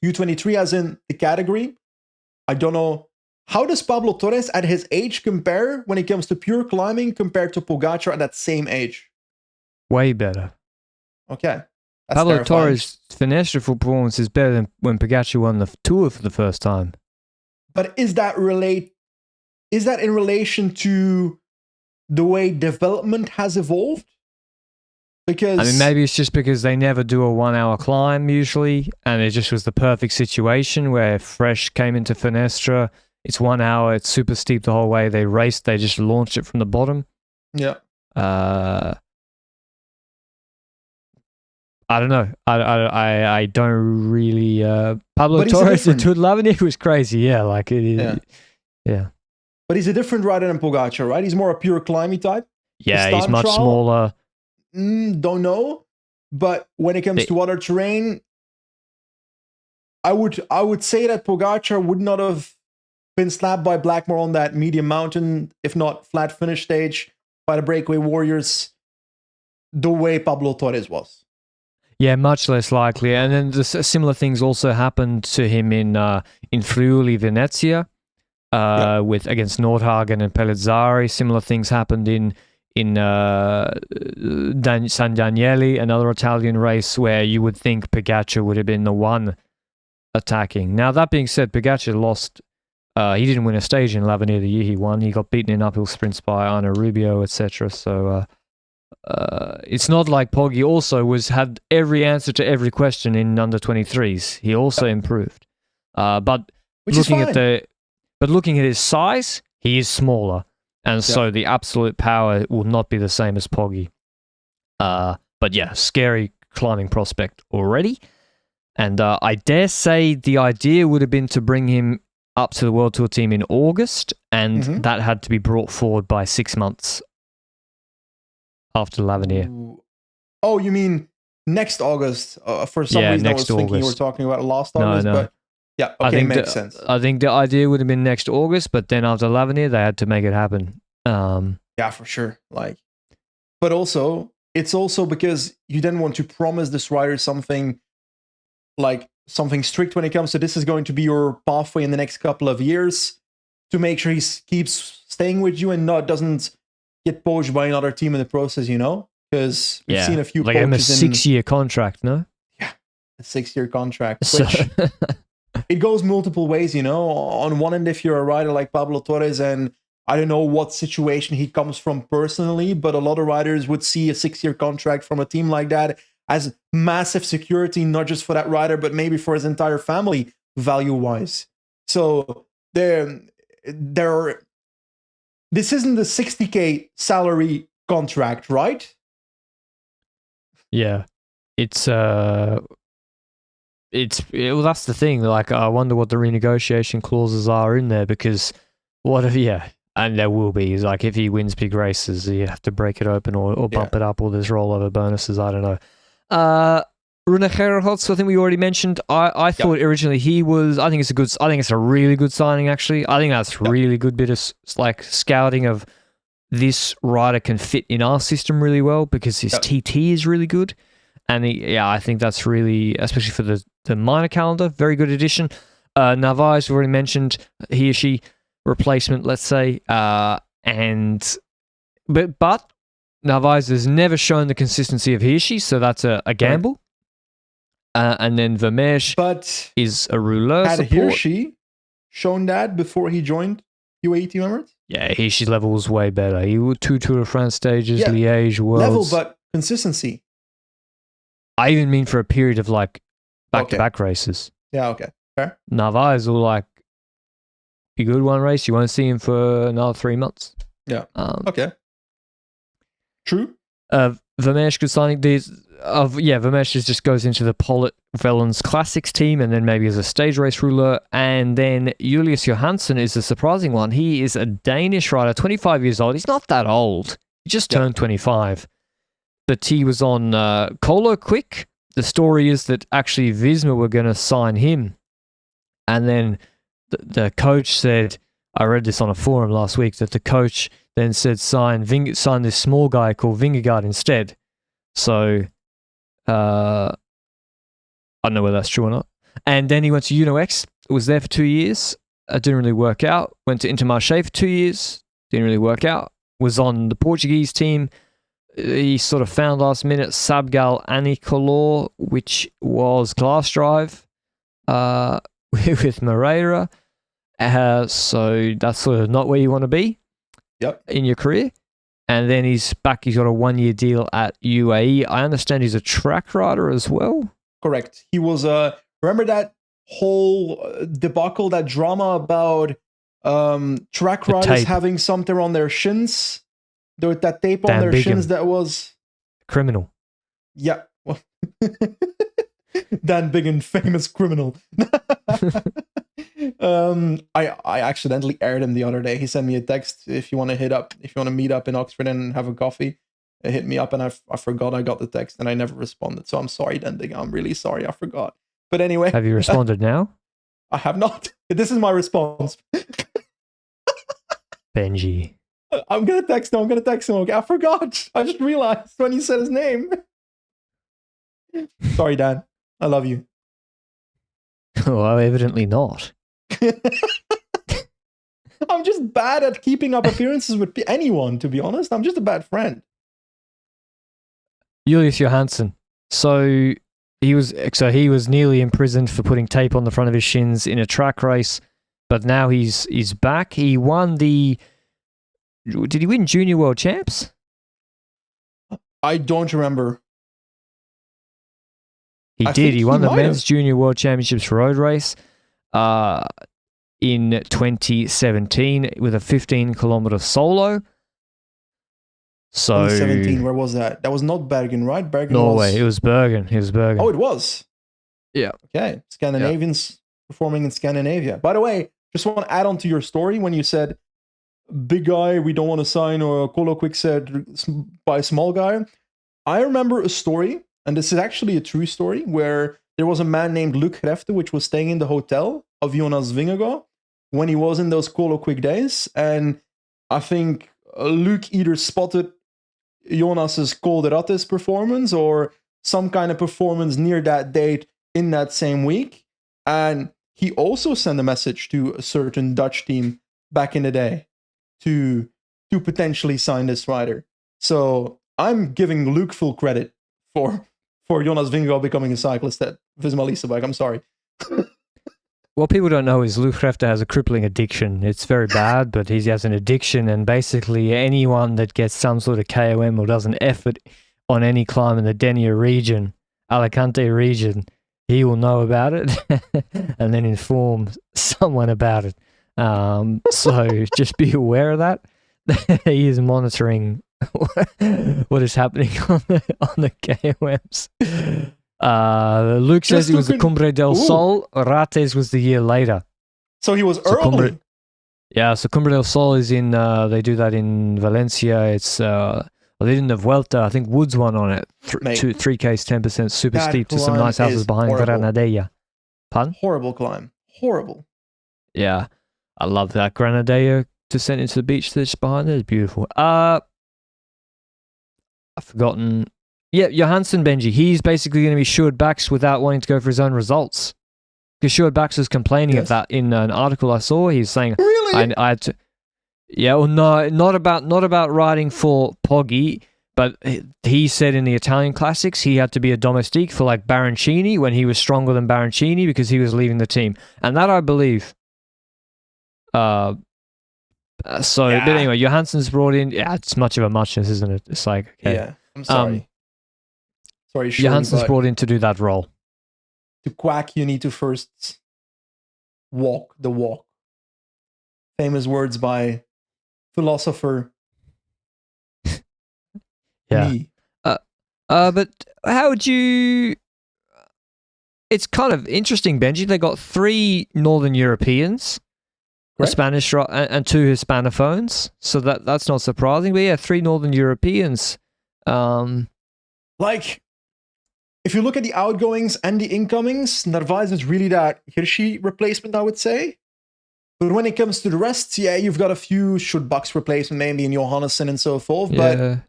S2: U23 as in the category. I don't know. How does Pablo Torres at his age compare when it comes to pure climbing compared to Pogacar at that same age?
S1: Way better.
S2: Okay.
S1: Pablo Torres' Finestre performance is better than when Pogacar won the Tour for the first time.
S2: But is that in relation to the way development has evolved? Because
S1: I mean, maybe it's just because they never do a 1 hour climb usually, and it just was the perfect situation where Fresh came into Finestre. It's 1 hour, it's super steep the whole way. They raced, they just launched it from the bottom.
S2: Yeah.
S1: I don't know. I don't really. Pablo Torres at Tour de l'Avenir was crazy. Yeah, like it is. Yeah.
S2: But he's a different rider than Pogacar, right? He's more a pure climby type.
S1: Yeah, he's much smaller.
S2: Don't know. But when it comes to other terrain, I would say that Pogacar would not have been slapped by Blackmore on that medium mountain, if not flat finish stage, by the breakaway warriors, the way Pablo Torres was.
S1: Yeah, much less likely. And then the similar things also happened to him in Friuli Venezia, with against Nordhagen and Pellizzari. Similar things happened in San Daniele, another Italian race where you would think Pogacar would have been the one attacking. Now, that being said, Pogacar lost. He didn't win a stage in l'Avenir the year he won. He got beaten in uphill sprints by Arno Rubio, etc. So it's not like Poggi also had every answer to every question in under 23s. He also improved. But looking at his size, he is smaller. And so the absolute power will not be the same as Poggi. But yeah, scary climbing prospect already. And I dare say the idea would have been to bring him up to the World Tour team in August, and that had to be brought forward by 6 months after l'Avenir.
S2: Oh, you mean next August? For some reason, I was thinking you were talking about last August, but yeah, okay, makes sense.
S1: I think the idea would have been next August, but then after l'Avenir, they had to make it happen.
S2: Yeah, for sure. But also, it's also because you didn't want to promise this rider something strict when it comes to this is going to be your pathway in the next couple of years. to make sure he keeps staying with you and doesn't get poached by another team in the process, you know? Because we've seen a few
S1: like a
S2: poaches in
S1: 6-year contract, no?
S2: a 6-year contract,
S1: So,
S2: which it goes multiple ways, you know? On one end, if you're a rider like Pablo Torres, and I don't know what situation he comes from personally, but a lot of riders would see a 6-year contract from a team like that as massive security, not just for that rider, but maybe for his entire family, value-wise. So this isn't the 60K salary contract, right?
S1: yeah. Well, that's the thing. Like, I wonder what the renegotiation clauses are in there, because and there will be. Like, if he wins big races, you have to break it open or bump it up, or there's rollover bonuses. I don't know. Rune Gerhards, I think we already mentioned. I thought originally he was. I think it's a really good signing. Actually, I think that's really good bit of like scouting of this rider can fit in our system really well, because his TT is really good. And I think that's really, especially for the minor calendar, very good addition. Narvaez, we've already mentioned, he or she replacement, let's say. But Narvaez has never shown the consistency of he or she, so that's a gamble. And then Vermeersch is a rouleur
S2: had
S1: support.
S2: He or she shown that before he joined UAE Team Emirates?
S1: Yeah, he or she level was way better. He was 2 Tour de France stages, Liège, Worlds.
S2: Level, but consistency.
S1: I even mean for a period of like back-to-back races.
S2: Yeah, okay. Fair.
S1: Narvaez will like be good one race. You won't see him for another 3 months.
S2: Yeah. Okay. True.
S1: Vermeersch good signing. Vermeersch just goes into the Pollitt Velens Classics team, and then maybe as a stage race ruler. And then Julius Johansson is a surprising one. He is a Danish rider, 25 years old. He's not that old. He just turned 25. But he was on Colo Quick. The story is that actually Visma were going to sign him. And then the coach said, I read this on a forum last week, that the coach then said sign this small guy called Vingegaard instead. So I don't know whether that's true or not. And then he went to UNOX, was there for 2 years. Didn't really work out. Went to Intermarché for 2 years. Didn't really work out. Was on the Portuguese team. He sort of found last minute Sabgal Anicolor, which was Glass Drive with Moreira. So that's sort of not where you want to be in your career. And then he's back. He's got a 1-year deal at UAE. I understand he's a track rider as well.
S2: Correct. He was remember that whole debacle, that drama about track riders having something on their shins? There was that tape on their shins that was
S1: criminal.
S2: Yeah. Dan Biggin, famous criminal. I accidentally aired him the other day. He sent me a text, if you want to meet up in Oxford and have a coffee, hit me up, and I forgot I got the text and I never responded. So I'm sorry, Dan Biggin. I'm really sorry. I forgot. But anyway.
S1: Have you responded now?
S2: I have not. This is my response.
S1: Benji.
S2: I'm going to text him. Okay, I forgot. I just realized when you said his name. Sorry, Dan. I love you.
S1: Well, evidently not.
S2: I'm just bad at keeping up appearances with anyone, to be honest. I'm just a bad friend.
S1: Julius Johansson. So he was nearly imprisoned for putting tape on the front of his shins in a track race, but now he's back. He won the... Did he win Junior World Champs?
S2: I don't remember.
S1: He did. He won the Men's Junior World Championships road race in 2017 with a 15-kilometer solo. So
S2: 2017, where was that? That was not Bergen, right?
S1: Norway. It was Bergen.
S2: Oh, it was?
S1: Yeah.
S2: Okay. Scandinavians performing in Scandinavia. By the way, just want to add on to your story when you said, big guy, we don't want to sign, or Colo Quick said, by small guy. I remember a story, and this is actually a true story, where there was a man named Luc Grefte, which was staying in the hotel of Jonas Vingegaard when he was in those Colo Quick days. And I think Luc either spotted Jonas's Col de Rattes performance or some kind of performance near that date in that same week. And he also sent a message to a certain Dutch team back in the day to potentially sign this rider. So I'm giving Luke full credit for Jonas Vingegaard becoming a cyclist at Visma Leasebike. I'm sorry.
S1: What people don't know is Luke Refter has a crippling addiction. It's very bad, but he has an addiction, and basically anyone that gets some sort of KOM or does an effort on any climb in the Denia region, Alicante region, he will know about it and then inform someone about it. So just be aware of that. He is monitoring what is happening on the KOMs. Luke says it was the Cumbre del Sol. Rates was the year later.
S2: So he was early.
S1: So Cumbre del Sol is in, they do that in Valencia. It's, they did in the Vuelta. I think Woods won on it. 3Ks, 10%, super steep to some nice houses behind Granadella. Pardon?
S2: Horrible climb. Horrible.
S1: Yeah. I love that Granadella descent into the beach that's behind there. It's beautiful. I've forgotten. Yeah, Johansson, Benji. He's basically going to be Sjoerd Baks without wanting to go for his own results. Because Sjoerd Baks was complaining of that in an article I saw. He's saying,
S2: really?
S1: I had to. Yeah, well, no, not about riding for Poggi, but he said in the Italian classics he had to be a domestique for like Baroncini when he was stronger than Baroncini because he was leaving the team, and that I believe. But anyway, Johansson's brought in. Yeah, it's much of a muchness, isn't it? It's like, okay.
S2: Yeah, I'm sorry. Sorry,
S1: Johansson's brought in to do that role.
S2: To quack, you need to first walk the walk. Famous words by philosopher.
S1: Yeah. Me. But how would you? It's kind of interesting, Benji. They got 3 Northern Europeans. A Spanish and 2 Hispanophones, so that's not surprising. But yeah, 3 Northern Europeans.
S2: Like, if you look at the outgoings and the incomings, Narvaez is really that Hirschi replacement, I would say. But when it comes to the rest, yeah, you've got a few Sjoerd Baks replacement, maybe in Johannesson and so forth. But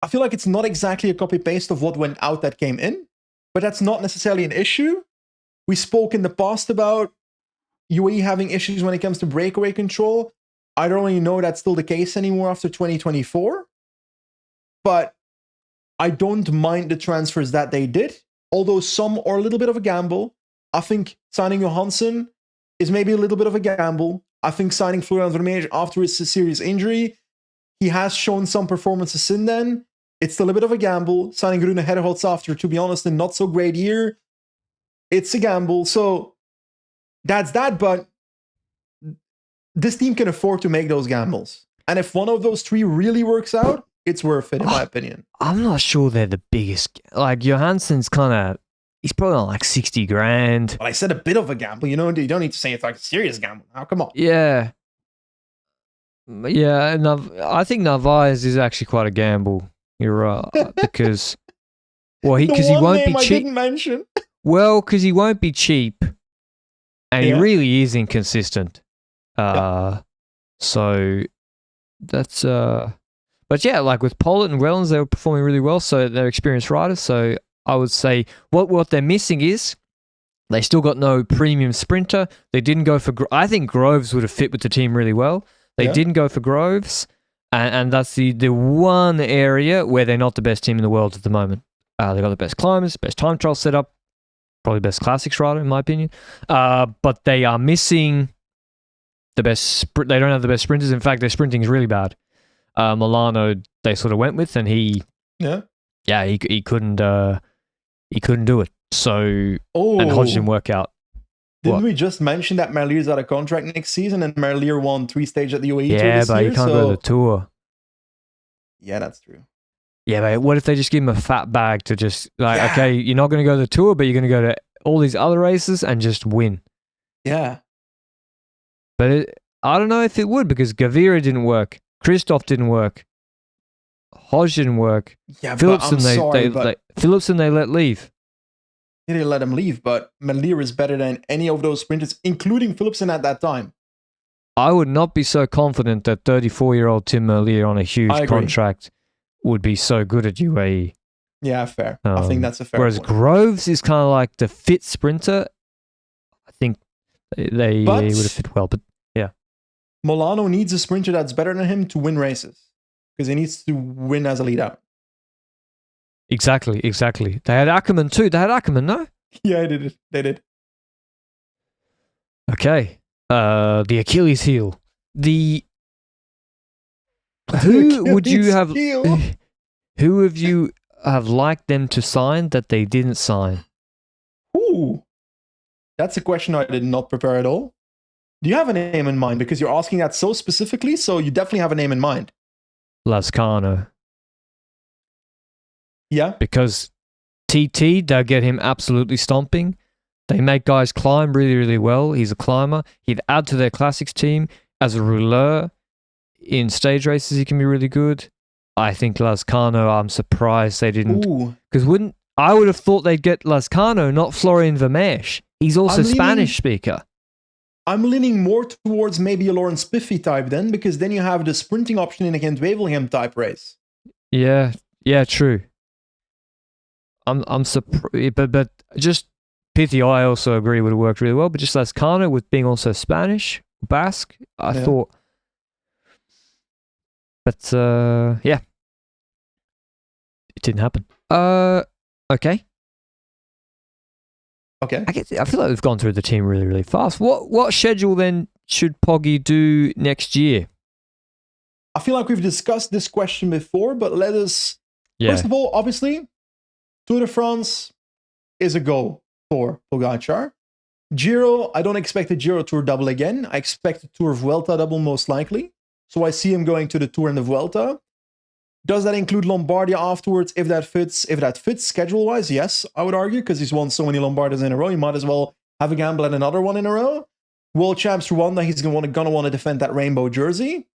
S2: I feel like it's not exactly a copy paste of what went out that came in. But that's not necessarily an issue. We spoke in the past about UAE having issues when it comes to breakaway control. I don't really know that's still the case anymore after 2024. But I don't mind the transfers that they did, although some are a little bit of a gamble. I think signing Johansson is maybe a little bit of a gamble. I think signing Florian Vermeer after his serious injury, he has shown some performances since then. It's still a bit of a gamble. Signing Rune Herholz after, to be honest, a not so great year, it's a gamble. So that's that, but this team can afford to make those gambles. And if one of those 3 really works out, it's worth it, in my opinion.
S1: I'm not sure they're the biggest. Like, Johansson's kind of, he's probably on like 60 grand.
S2: Well, I said a bit of a gamble. You don't need to say it's like a serious gamble. Now, come on.
S1: Yeah. Yeah, and I think Narvaez is actually quite a gamble. You're right. Because, well, because he won't be cheap.
S2: I didn't mention.
S1: Well, because he won't be cheap. And he really is inconsistent. So that's but yeah, like with Pollitt and Wellens, they were performing really well, so they're experienced riders. So I would say what they're missing is they still got no premium sprinter. They didn't go for I think Groves would have fit with the team really well. They didn't go for Groves, and that's the one area where they're not the best team in the world at the moment. They got the best climbers, best time trial setup, probably best classics rider in my opinion. But they are missing the best. They don't have the best sprinters. In fact, their sprinting is really bad. Milano, they sort of went with, and he couldn't do it. So and Hodge didn't work out.
S2: Didn't we just mention that Merlier's out of contract next season, and Merlier won 3 stages at the UAE Tour this year?
S1: Yeah, but he can't go to the tour.
S2: Yeah, that's true.
S1: Yeah, but what if they just give him a fat bag to just okay, you're not going to go to the tour, but you're going to go to all these other races and just win.
S2: Yeah.
S1: But I don't know if it would, because Gavira didn't work. Christoph didn't work. Hodge didn't work.
S2: Yeah,
S1: Philipson,
S2: but
S1: Philipson they let leave.
S2: They didn't let him leave, but Merlier is better than any of those sprinters, including Philipson at that time.
S1: I would not be so confident that 34-year-old Tim Merlier on a huge contract would be so good at UAE.
S2: Yeah, fair. I think that's a fair
S1: whereas
S2: point.
S1: Groves is kind of like the fit sprinter. I think they would have fit well, but yeah.
S2: Milano needs a sprinter that's better than him to win races because he needs to win as a lead out.
S1: Exactly. They had Ackerman too. No?
S2: Yeah, they did.
S1: Okay. The Achilles heel. Who would you have?
S2: Heel.
S1: Who have you have liked them to sign that they didn't sign?
S2: Ooh, that's a question I did not prepare at all. Do you have a name in mind? Because you're asking that so specifically, so you definitely have a name in mind.
S1: Lascano.
S2: Yeah.
S1: Because TT, they'll get him absolutely stomping. They make guys climb really, really well. He's a climber. He'd add to their classics team as a rouleur. In stage races, he can be really good. I think Lascano, I'm surprised they didn't. Because I would have thought they'd get Lascano, not Florian Vermeersch. He's also Spanish speaker.
S2: I'm leaning more towards maybe a Lawrence Spiffy type then, because then you have the sprinting option in a Gent-Wevelgem type race.
S1: Yeah, true. I'm surprised, but just Pithy, I also agree would have worked really well. But just Lascano with being also Spanish, Basque, I thought. But yeah, it didn't happen. Okay. I feel like we've gone through the team really, really fast. What schedule then should Poggy do next year?
S2: I feel like we've discussed this question before, but let us. Yeah. First of all, obviously, Tour de France is a goal for Pogacar. Giro, I don't expect the Giro Tour double again. I expect the Tour Vuelta double most likely. So I see him going to the Tour and the Vuelta. Does that include Lombardia afterwards? If that fits schedule-wise, yes, I would argue, because he's won so many Lombardias in a row, he might as well have a gamble at another one in a row. World Champs Rwanda, he's gonna want to defend that rainbow jersey.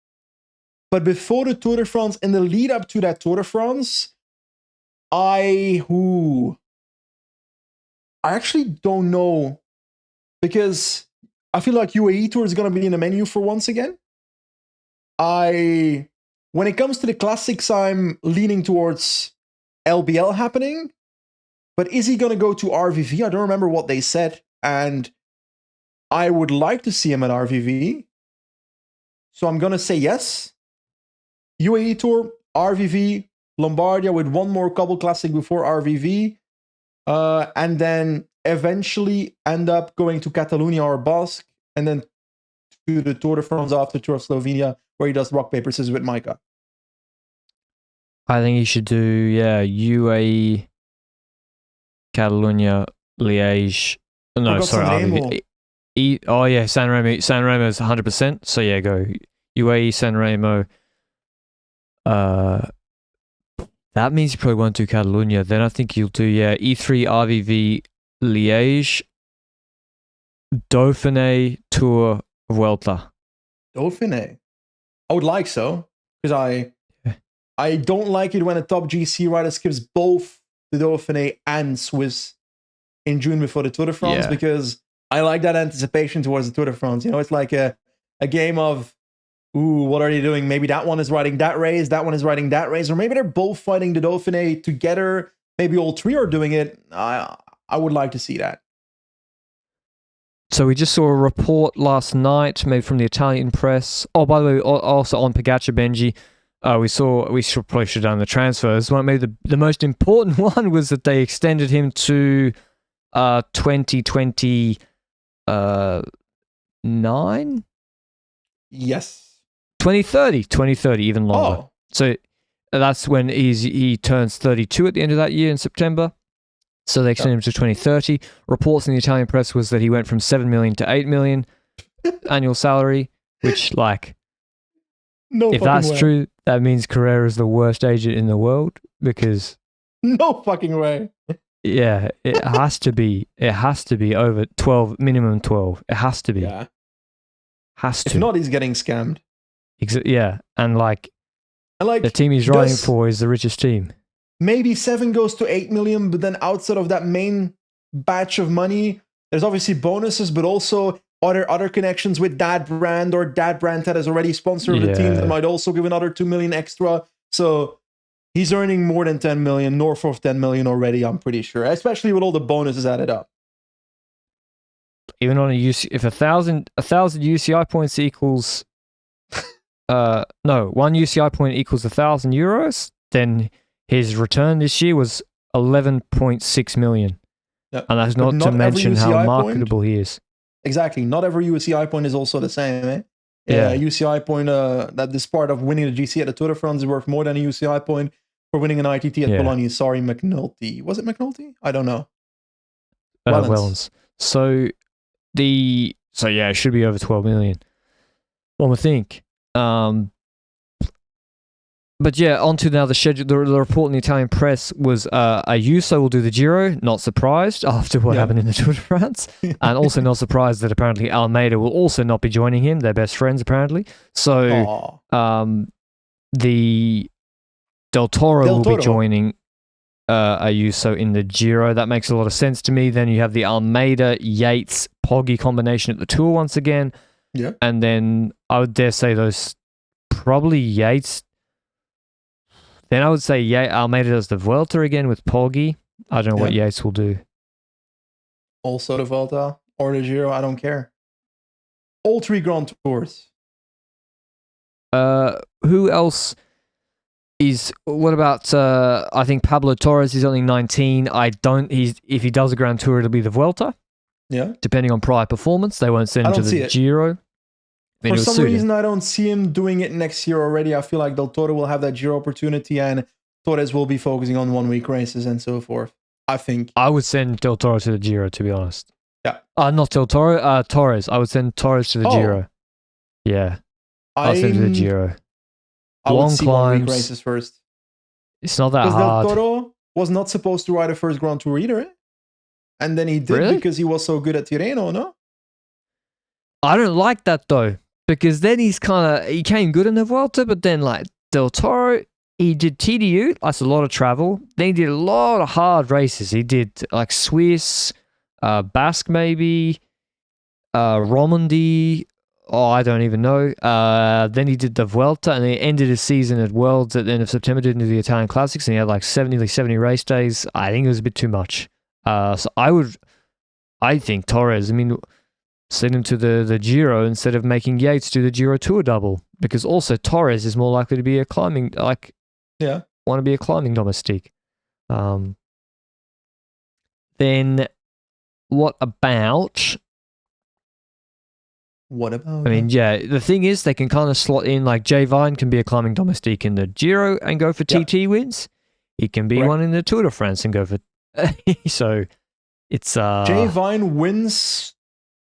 S2: But before the Tour de France, in the lead up to that Tour de France, I actually don't know, because I feel like UAE Tour is gonna be in the menu for once again. When it comes to the classics, I'm leaning towards LBL happening. But is he going to go to RVV? I don't remember what they said. And I would like to see him at RVV. So I'm going to say yes. UAE Tour, RVV, Lombardia with one more couple classic before RVV. And then eventually end up going to Catalonia or Basque. And then to the Tour de France after Tour of Slovenia, where he does rock, paper, scissors with Micah.
S1: I think he should do, UAE, Catalonia, Liège. No, sorry, RVV. San Remo. San Remo is 100%. So yeah, go UAE, San Remo. That means you probably won't do Catalonia. Then I think you'll do, E3, RVV, Liège, Dauphiné, Tour, Vuelta.
S2: Dauphiné. I would like so, because I don't like it when a top GC rider skips both the Dauphiné and Swiss in June before the Tour de France, because I like that anticipation towards the Tour de France. You know, it's like a game of, what are they doing? Maybe that one is riding that race, that one is riding that race, or maybe they're both fighting the Dauphiné together. Maybe all three are doing it. I would like to see that.
S1: So we just saw a report last night made from the Italian press. Oh, by the way, also on Pogacar, Benji, we probably should have done the transfers. Maybe the most important one was that they extended him to 2029?
S2: Yes.
S1: 2030, even longer. Oh. So that's when he turns 32 at the end of that year in September. So they extended him to 2030. Reports in the Italian press was that he went from 7 million to 8 million annual salary, which, if that's true, that means Carrera is the worst agent in the world, because
S2: no fucking way.
S1: Yeah, it has to be. It has to be over 12, minimum 12. It has to be.
S2: Yeah.
S1: Has to.
S2: If not, he's getting scammed.
S1: Yeah, and the team he's riding for is the richest team.
S2: Maybe 7 goes to 8 million, but then outside of that main batch of money, there's obviously bonuses, but also other connections with that brand that has already sponsored the team that might also give another 2 million extra. So he's earning more than 10 million, north of 10 million already, I'm pretty sure, especially with all the bonuses added up.
S1: Even on if 1,000 UCI points equals no, one UCI point equals €1,000. Then his return this year was 11.6 million,
S2: Yeah.
S1: and that's
S2: But
S1: not to
S2: every
S1: mention how
S2: UCI
S1: marketable he is.
S2: Exactly. Not every UCI point is also the same, eh?
S1: Yeah.
S2: UCI point that this part of winning the GC at the Tour de France is worth more than a UCI point for winning an ITT at Bologna. Sorry, McNulty. Was it McNulty? I don't know.
S1: Wellens. So yeah, it should be over 12 million. One would think. But yeah, on to now the schedule. The report in the Italian press was Ayuso will do the Giro. Not surprised after what happened in the Tour de France. And also not surprised that apparently Almeida will also not be joining him. They're best friends apparently. So the Del Toro will be joining Ayuso in the Giro. That makes a lot of sense to me. Then you have the Almeida, Yates, Poggi combination at the Tour once again.
S2: Yeah.
S1: And then I would dare say those probably Yates. Then I would say Almeida does the Vuelta again with Poggi. I don't know what Yates will do.
S2: Also the Vuelta or the Giro, I don't care. All 3 Grand Tours.
S1: Who else is... What about... I think Pablo Torres is only 19. If he does a Grand Tour, it'll be the Vuelta.
S2: Yeah.
S1: Depending on prior performance. They won't send him to the Giro.
S2: For some reason, I don't see him doing it next year already. I feel like Del Toro will have that Giro opportunity and Torres will be focusing on 1 week races and so forth. I think.
S1: I would send Del Toro to the Giro, to be honest.
S2: Yeah.
S1: Not Del Toro, Torres. I would send Torres to the Giro. Yeah. I'll send him to the Giro.
S2: I would see climbs. 1 week races first.
S1: It's not that hard.
S2: Del Toro was not supposed to ride a first Grand Tour either. And then he did because he was so good at Tirreno, no?
S1: I don't like that though. Because then he came good in the Vuelta, but then like Del Toro, he did TDU, that's a lot of travel. Then he did a lot of hard races. He did like Swiss, Basque maybe, Romandy, I don't even know. Then he did the Vuelta and he ended his season at Worlds at the end of September, did the Italian Classics, and he had like 70 race days. I think it was a bit too much. So I think Torres, send him to the Giro instead of making Yates do the Giro Tour double, because also Torres is more likely to be a climbing, want to be a climbing domestique. Then what about? The thing is they can kind of slot in like Jay Vine can be a climbing domestique in the Giro and go for TT wins. He can be one in the Tour de France and go for. So it's
S2: Jay Vine wins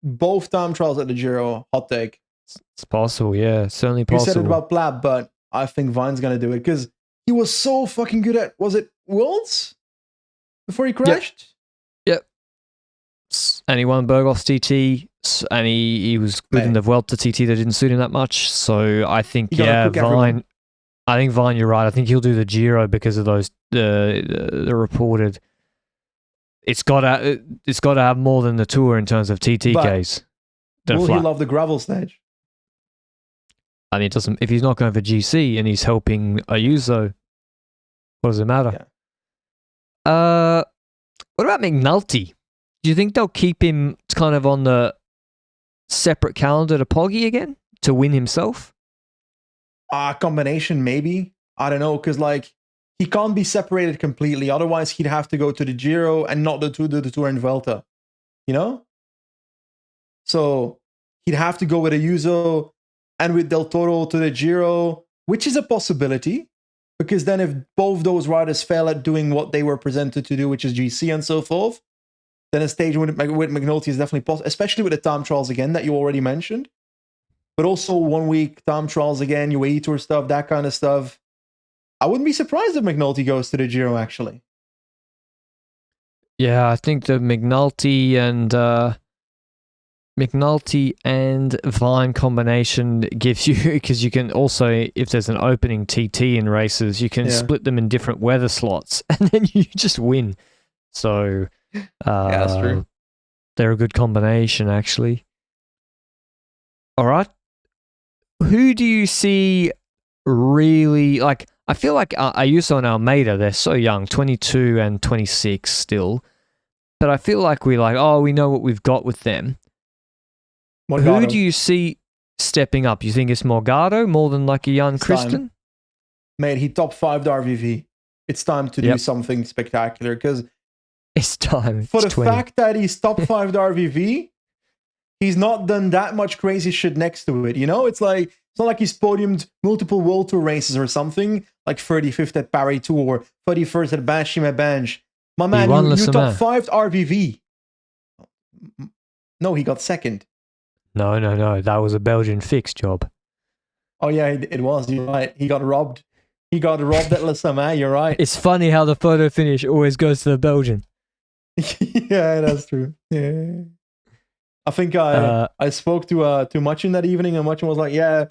S2: both time trials at the Giro. Hot take.
S1: It's possible, yeah. Certainly possible.
S2: You said it about Platt, but I think Vine's going to do it because he was so fucking good at, was it Worlds? Before he crashed?
S1: Yep. And he won Burgos TT, and he was good in the Vuelta TT that didn't suit him that much. So I think, Vine, you're right. I think he'll do the Giro because of those, the reported... It's got to have more than the Tour in terms of TTKs.
S2: Will he love the gravel stage?
S1: It doesn't. If he's not going for GC and he's helping Ayuso, what does it matter? Yeah. What about McNulty? Do you think they'll keep him kind of on the separate calendar to Poggi again to win himself?
S2: Combination maybe. I don't know, because he can't be separated completely. Otherwise, he'd have to go to the Giro and not the Tour and Vuelta. You know? So he'd have to go with Ayuso and with Del Toro to the Giro, which is a possibility. Because then if both those riders fail at doing what they were presented to do, which is GC and so forth, then a stage with McNulty is definitely possible, especially with the time trials again that you already mentioned. But also 1 week time trials again, UAE Tour stuff, that kind of stuff. I wouldn't be surprised if McNulty goes to the Giro, actually.
S1: Yeah, I think the McNulty and Vine combination gives you, because you can also, if there's an opening TT in races, you can split them in different weather slots, and then you just win. So,
S2: that's true.
S1: They're a good combination, actually. All right. Who do you see really, I feel like Ayuso and Almeida, they're so young, 22 and 26 still. But I feel like we know what we've got with them. Who do you see stepping up? You think it's Morgado more than like a Jan
S2: It's
S1: Christen?
S2: time. Mate, he top 5'd RVV. It's time to do something spectacular because
S1: It's time.
S2: for
S1: It's
S2: the
S1: 20.
S2: fact that he's top 5'd RVV, he's not done that much crazy shit next to it. You know, it's not like he's podiumed multiple World Tour races or something, like 35th at Paris Tour, 31st at Banshee. My man, you top 5'd RVV. No, he got second.
S1: No. That was a Belgian fixed job.
S2: Oh yeah, it was. You're right. He got robbed. He got robbed at Le Samay. You're right.
S1: It's funny how the photo finish always goes to the Belgian.
S2: Yeah, that's true. Yeah. I think I spoke to Machin that evening, and Machin was like, yeah,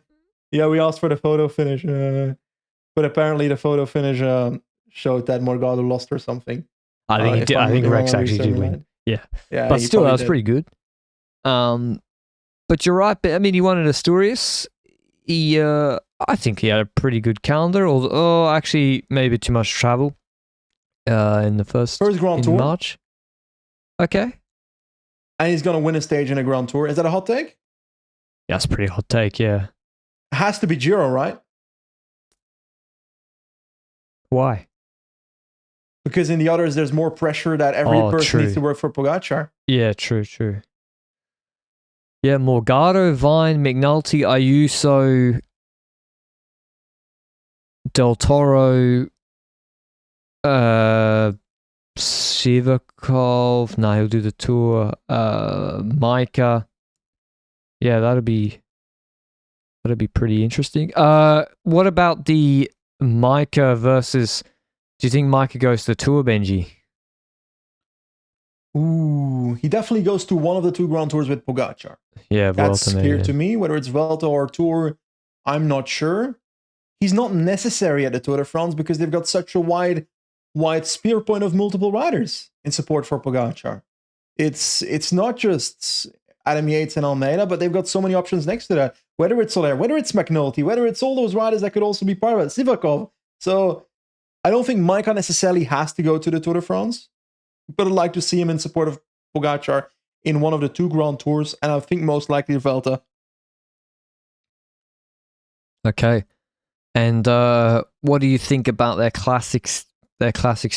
S2: we asked for the photo finish, but apparently the photo finish showed that Morgado lost or something.
S1: I think he did. I think Rex actually did win. Yeah. But still, that was pretty good. But you're right. But I mean, he won at Asturias. I think he had a pretty good calendar. Although, actually, maybe too much travel. In the first
S2: Grand Tour
S1: March. Okay.
S2: And he's gonna win a stage in a Grand Tour. Is that a hot take?
S1: Yeah, that's a pretty hot take. Yeah.
S2: It has to be Giro, right?
S1: Why?
S2: Because in the others, there's more pressure that every person needs to work for Pogacar.
S1: Yeah, true. Yeah, Morgado, Vine, McNulty, Ayuso, Del Toro, Sivakov. No, he'll do the Tour. Micah. Yeah, that'd be pretty interesting. What about the Micah versus? Do you think Micah goes to the Tour, Benji?
S2: Ooh, he definitely goes to one of the two Grand Tours with Pogacar.
S1: Yeah,
S2: that's clear to me. Whether it's Vuelta or Tour, I'm not sure. He's not necessary at the Tour de France because they've got such a wide spear point of multiple riders in support for Pogacar. It's not just Adam Yates and Almeida, but they've got so many options next to that. Whether it's Soler, whether it's McNulty, whether it's all those riders that could also be part of it, Sivakov. So I don't think Micah necessarily has to go to the Tour de France, but I'd like to see him in support of Pogacar in one of the two Grand Tours, and I think most likely Vuelta.
S1: Okay. And what do you think about their classics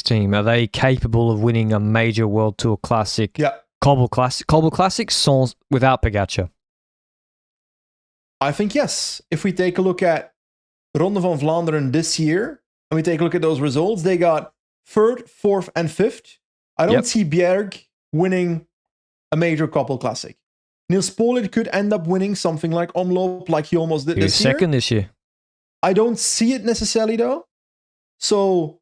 S1: team? Are they capable of winning a major World Tour Classic?
S2: Yeah.
S1: Cobble Classic sans without Pogacar?
S2: I think yes. If we take a look at Ronde van Vlaanderen this year, and we take a look at those results, they got 3rd, 4th, and 5th. I don't see Bjerg winning a major Cobble Classic. Niels Pollitt could end up winning something like Omloop, like he almost did this year.
S1: Second this year.
S2: I don't see it necessarily, though. So,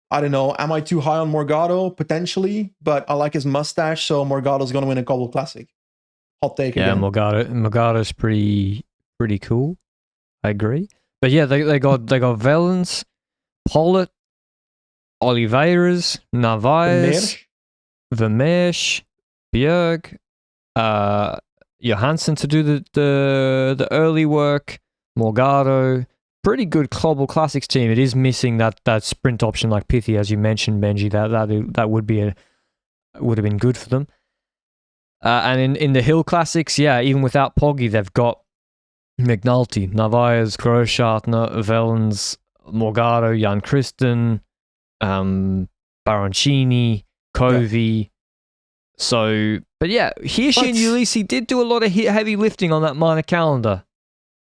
S2: I don't know. Am I too high on Morgado? Potentially. But I like his mustache, so Morgado's going to win a Cobble Classic. Hot take again.
S1: Yeah, Morgado's pretty cool. I agree. But yeah, they got Vellens, Pollitt, Oliveiras, Narvaez, Vermeersch, Bjerg, Johansson to do the early work, Morgado. Pretty good Cobble Classics team. It is missing that sprint option like Pithy, as you mentioned, Benji. That would have been good for them. And in the Hill Classics, yeah, even without Poggi, they've got McNulty, Narvaez, Grosschartner, Vellens, Morgado, Jan Christen, Baroncini, Covey. Yeah. So, but yeah, Hirschi and Ulissi did do a lot of heavy lifting on that minor calendar.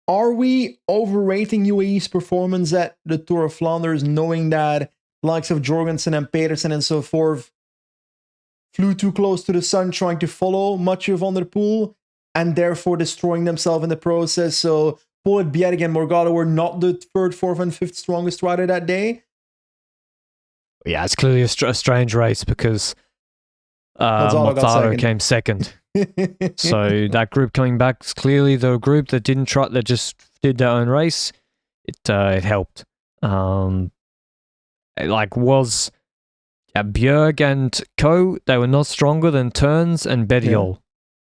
S2: Are we overrating UAE's performance at the Tour of Flanders, knowing that the likes of Jorgensen and Pedersen and so forth flew too close to the sun trying to follow Mathieu van der Poel and therefore destroying themselves in the process? So Pollitt, Bjerg, and Morgado were not the 3rd, 4th, and 5th strongest rider that day.
S1: Yeah, it's clearly a strange race because Mazzaro came second. So that group coming back is clearly the group that didn't try, that just did their own race. It helped. Was Bjerg and Co. They were not stronger than Turns and Bettiol.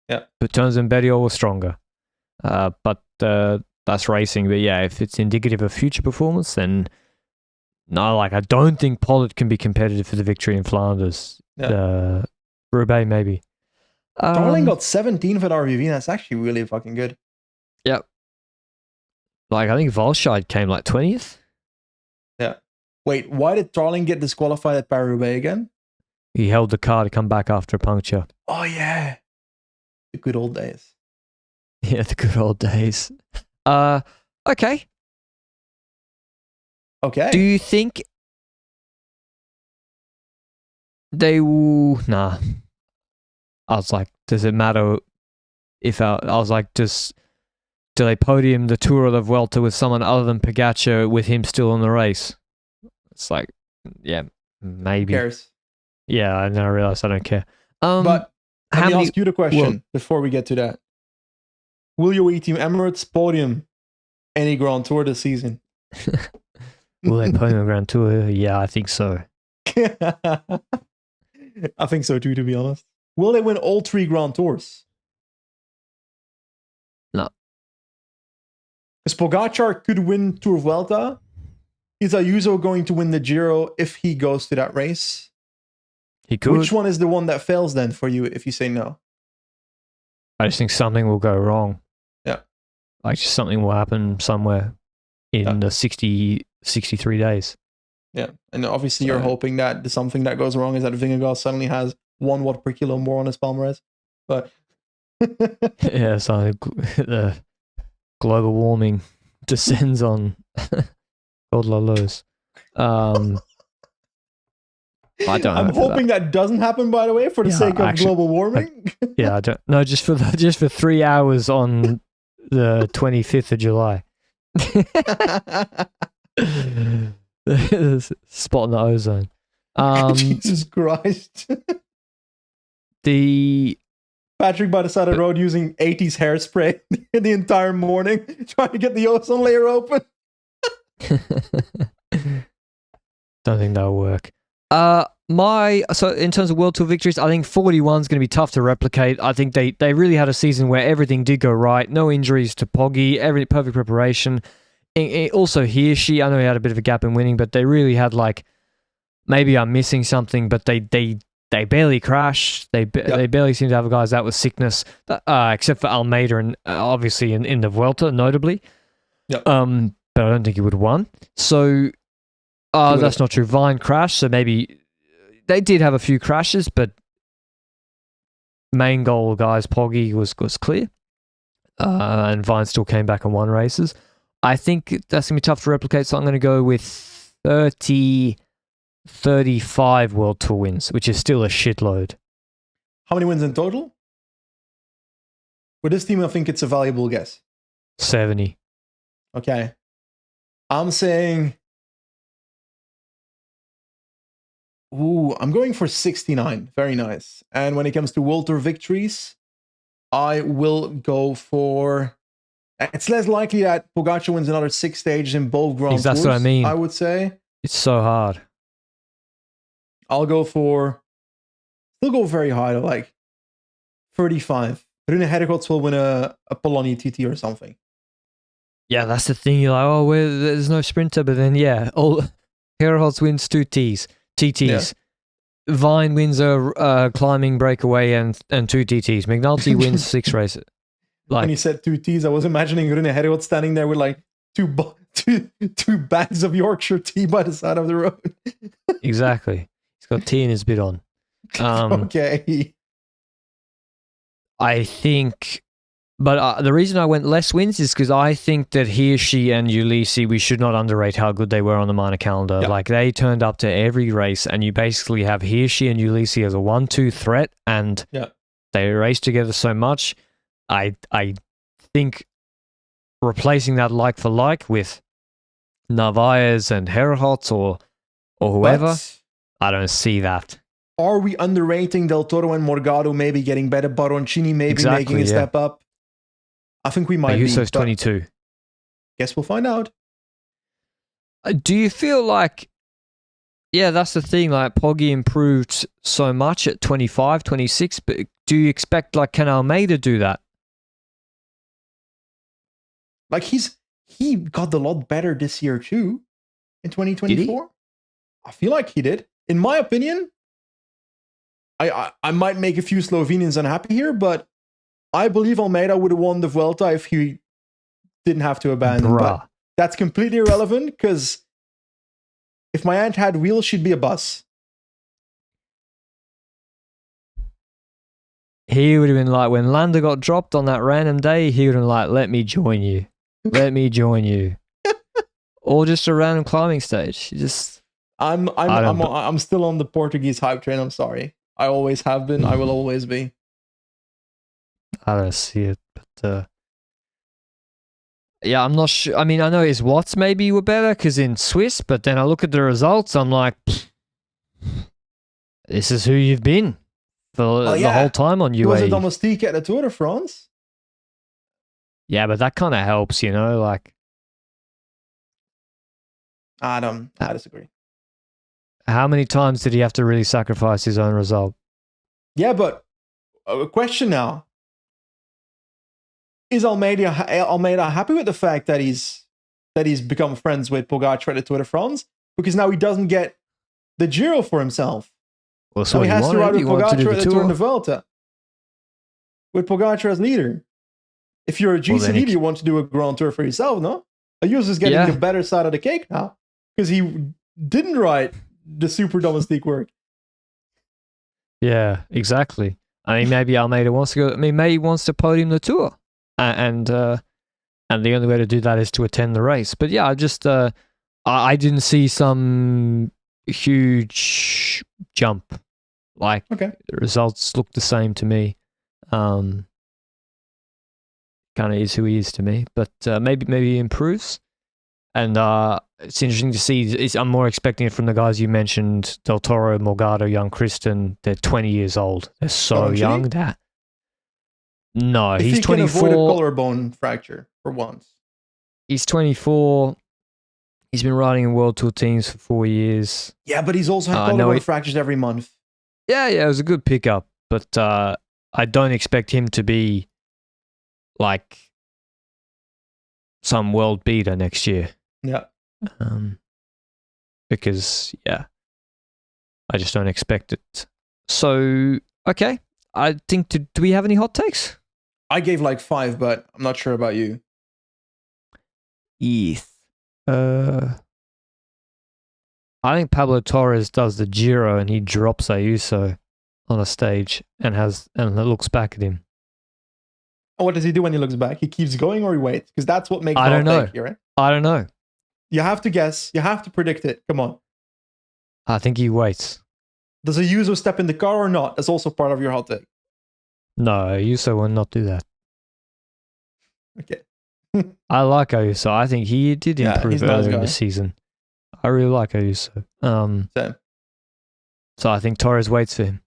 S2: Yeah.
S1: But Turns and Bettiol were stronger. But that's racing. But yeah, if it's indicative of future performance, then no. I don't think Pollitt can be competitive for the victory in Flanders.
S2: Yeah.
S1: Roubaix maybe.
S2: Darling got 17th at RVV. That's actually really fucking good.
S1: Yep. Like, I think Volscheid came like 20th.
S2: Yeah. Wait, why did Tarling get disqualified at Paris-Roubaix again?
S1: He held the car to come back after a puncture.
S2: Oh, yeah. The good old days.
S1: Yeah, the good old days. Okay.
S2: Okay.
S1: Do you think they will... Nah. I was like, does it matter if... I was like, do they podium the Tour of the Vuelta with someone other than Pogacar with him still in the race? It's like, yeah, maybe.
S2: Who cares?
S1: Yeah, I now realize I don't care.
S2: But let me ask you the question
S1: well,
S2: before we get to that. Will UAE Team Emirates podium any Grand Tour this season?
S1: will they podium a Grand Tour? Yeah, I think so.
S2: I think so too, to be honest. Will they win all 3 Grand Tours?
S1: No.
S2: Because Pogacar could win Tour Vuelta. Is Ayuso going to win the Giro if he goes to that race?
S1: He could.
S2: Which one is the one that fails then for you if you say no?
S1: I just think something will go wrong.
S2: Yeah.
S1: Like just something will happen somewhere in the 63 days.
S2: Yeah. And obviously you're hoping that the something that goes wrong is that Vingegaard suddenly has 1 watt per kilo more on his palmarès. But
S1: yeah, so the global warming descends on God Lolos. I don't.
S2: I'm hoping that doesn't happen, by the way, for the sake of global warming.
S1: I don't. No, just for 3 hours on the 25th of July. Spot in the ozone.
S2: Jesus Christ.
S1: The
S2: Patrick by the side of the road using 80s hairspray the entire morning, trying to get the ozone layer open.
S1: Don't think that'll work. So in terms of World Tour victories, I think 41 is going to be tough to replicate. I think they really had a season where everything did go right. No injuries to Poggy, every perfect preparation. Also Hirschi, I know he had a bit of a gap in winning, but they really had like, maybe I'm missing something, but they barely crashed. They barely seem to have guys out with sickness, except for Almeida and obviously in the Vuelta, notably.
S2: Yep.
S1: But I don't think he would have won. So that's not true. Vine crashed, so maybe they did have a few crashes, but main goal, guys, Poggy was clear. And Vine still came back and won races. I think that's going to be tough to replicate, so I'm going to go with 35 World Tour wins, which is still a shitload.
S2: How many wins in total? With this team, I think it's a valuable guess.
S1: 70.
S2: Okay. I'm saying... I'm going for 69. Very nice. And when it comes to World Tour victories, I will go for... It's less likely that Pogacar wins another 6 stages in both Grand Tours.
S1: That's what I mean.
S2: I would say.
S1: It's so hard.
S2: I'll go for... Still go very high, like 35. Rune Herregods will win a Poloni TT or something.
S1: Yeah, that's the thing. You're like, there's no sprinter, but then Herregods wins 2 TTs. Yeah. Vine wins a climbing breakaway and 2 TTs. McNulty wins 6 races. Like,
S2: when you said 2 Ts, I was imagining Rune Herregods standing there with like two bags of Yorkshire tea by the side of the road.
S1: Exactly. He's got tea in his bidon.
S2: Okay.
S1: I think... But the reason I went less wins is because I think that Hirschi and Ulissi, we should not underrate how good they were on the minor calendar. Yeah. Like, they turned up to every race, and you basically have Hirschi and Ulissi as a 1-2 threat, and they race together so much. I think replacing that like for like with Narvaez and Herregods or whoever, I don't see that.
S2: Are we underrating Del Toro and Morgado maybe getting better? Baroncini maybe making a step up? I think we might
S1: Ayuso's 22.
S2: Guess we'll find out.
S1: Do you feel like... Yeah, that's the thing. Like, Poggy improved so much at 25, 26, but do you expect, like, can Almeida do that?
S2: Like, he got a lot better this year too, in 2024. I feel like he did. In my opinion, I might make a few Slovenians unhappy here, but I believe Almeida would have won the Vuelta if he didn't have to abandon.
S1: Bruh.
S2: But that's completely irrelevant because if my aunt had wheels, she'd be a bus.
S1: He would have been like, when Landa got dropped on that random day, he would have been like, let me join you. Let me join you. Or just a random climbing stage. Just
S2: I'm still on the Portuguese hype train. I'm sorry. I always have been. I will always be.
S1: I don't see it, but yeah, I'm not sure. I mean, I know his watts maybe were better because in Swiss, but then I look at the results, I'm like, this is who you've been for the whole time on UAE.
S2: He was a domestique at the Tour de France.
S1: Yeah, but that kind of helps, you know, like.
S2: I disagree.
S1: How many times did he have to really sacrifice his own result?
S2: Yeah, but a question now. Is Almeida happy with the fact that he's become friends with Pogacar at the Tour de France? Because now he doesn't get the Giro for himself.
S1: Well, so
S2: he has to ride with Pogacar at the Tour de Vuelta. With Pogacar as leader. If you're a GC leader, you want to do a Grand Tour for yourself, no? Ayuso is getting the better side of the cake now. Because he didn't ride the super domestique work.
S1: Yeah, exactly. I mean, maybe Almeida wants to go. I mean, maybe he wants to podium the Tour, and the only way to do that is to attend the race. But yeah, I didn't see some huge jump. Like the results look the same to me. Kind of is who he is to me, but maybe he improves. And it's interesting to see. I'm more expecting it from the guys you mentioned: Del Toro, Morgado, Young Kristen. They're 20 years old. They're so young. That no, he's 24. Can avoid a
S2: collarbone fracture for once.
S1: He's 24. He's been riding in World Tour teams for 4 years.
S2: Yeah, but he's also had collarbone fractures every month.
S1: Yeah, it was a good pickup, but I don't expect him to be like some world beater next year.
S2: Yeah.
S1: Because I just don't expect it. So okay, I think. Do we have any hot takes?
S2: I gave like 5, but I'm not sure about you.
S1: Yes. I think Pablo Torres does the Giro and he drops Ayuso on a stage and looks back at him.
S2: And what does he do when he looks back? He keeps going or he waits? Because that's what makes
S1: I don't know.
S2: Here, right?
S1: I don't know.
S2: You have to guess. You have to predict it. Come on.
S1: I think he waits.
S2: Does Ayuso step in the car or not? That's also part of your hot take.
S1: No, Ayuso will not do that.
S2: Okay.
S1: I like Ayuso. I think he did improve earlier in the season. I really like Ayuso.
S2: Same.
S1: So I think Torres waits for him.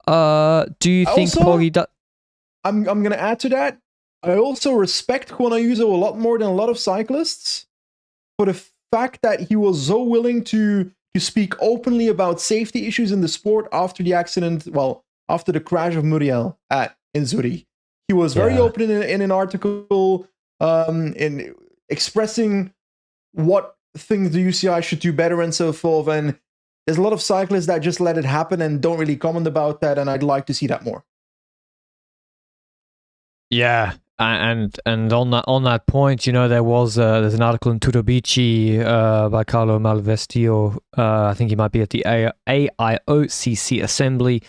S1: Do you think Poggy does?
S2: I'm going to add to that. I also respect Juan Ayuso a lot more than a lot of cyclists for the fact that he was so willing to speak openly about safety issues in the sport after the accident, after the crash of Muriel in Zurich. He was very open in an article in expressing what things the UCI should do better and so forth. And there's a lot of cyclists that just let it happen and don't really comment about that, and I'd like to see that more.
S1: Yeah. And on that point, you know, there's an article in Tutto Bici by Carlo Malvestio. I think he might be at the AIOCC assembly,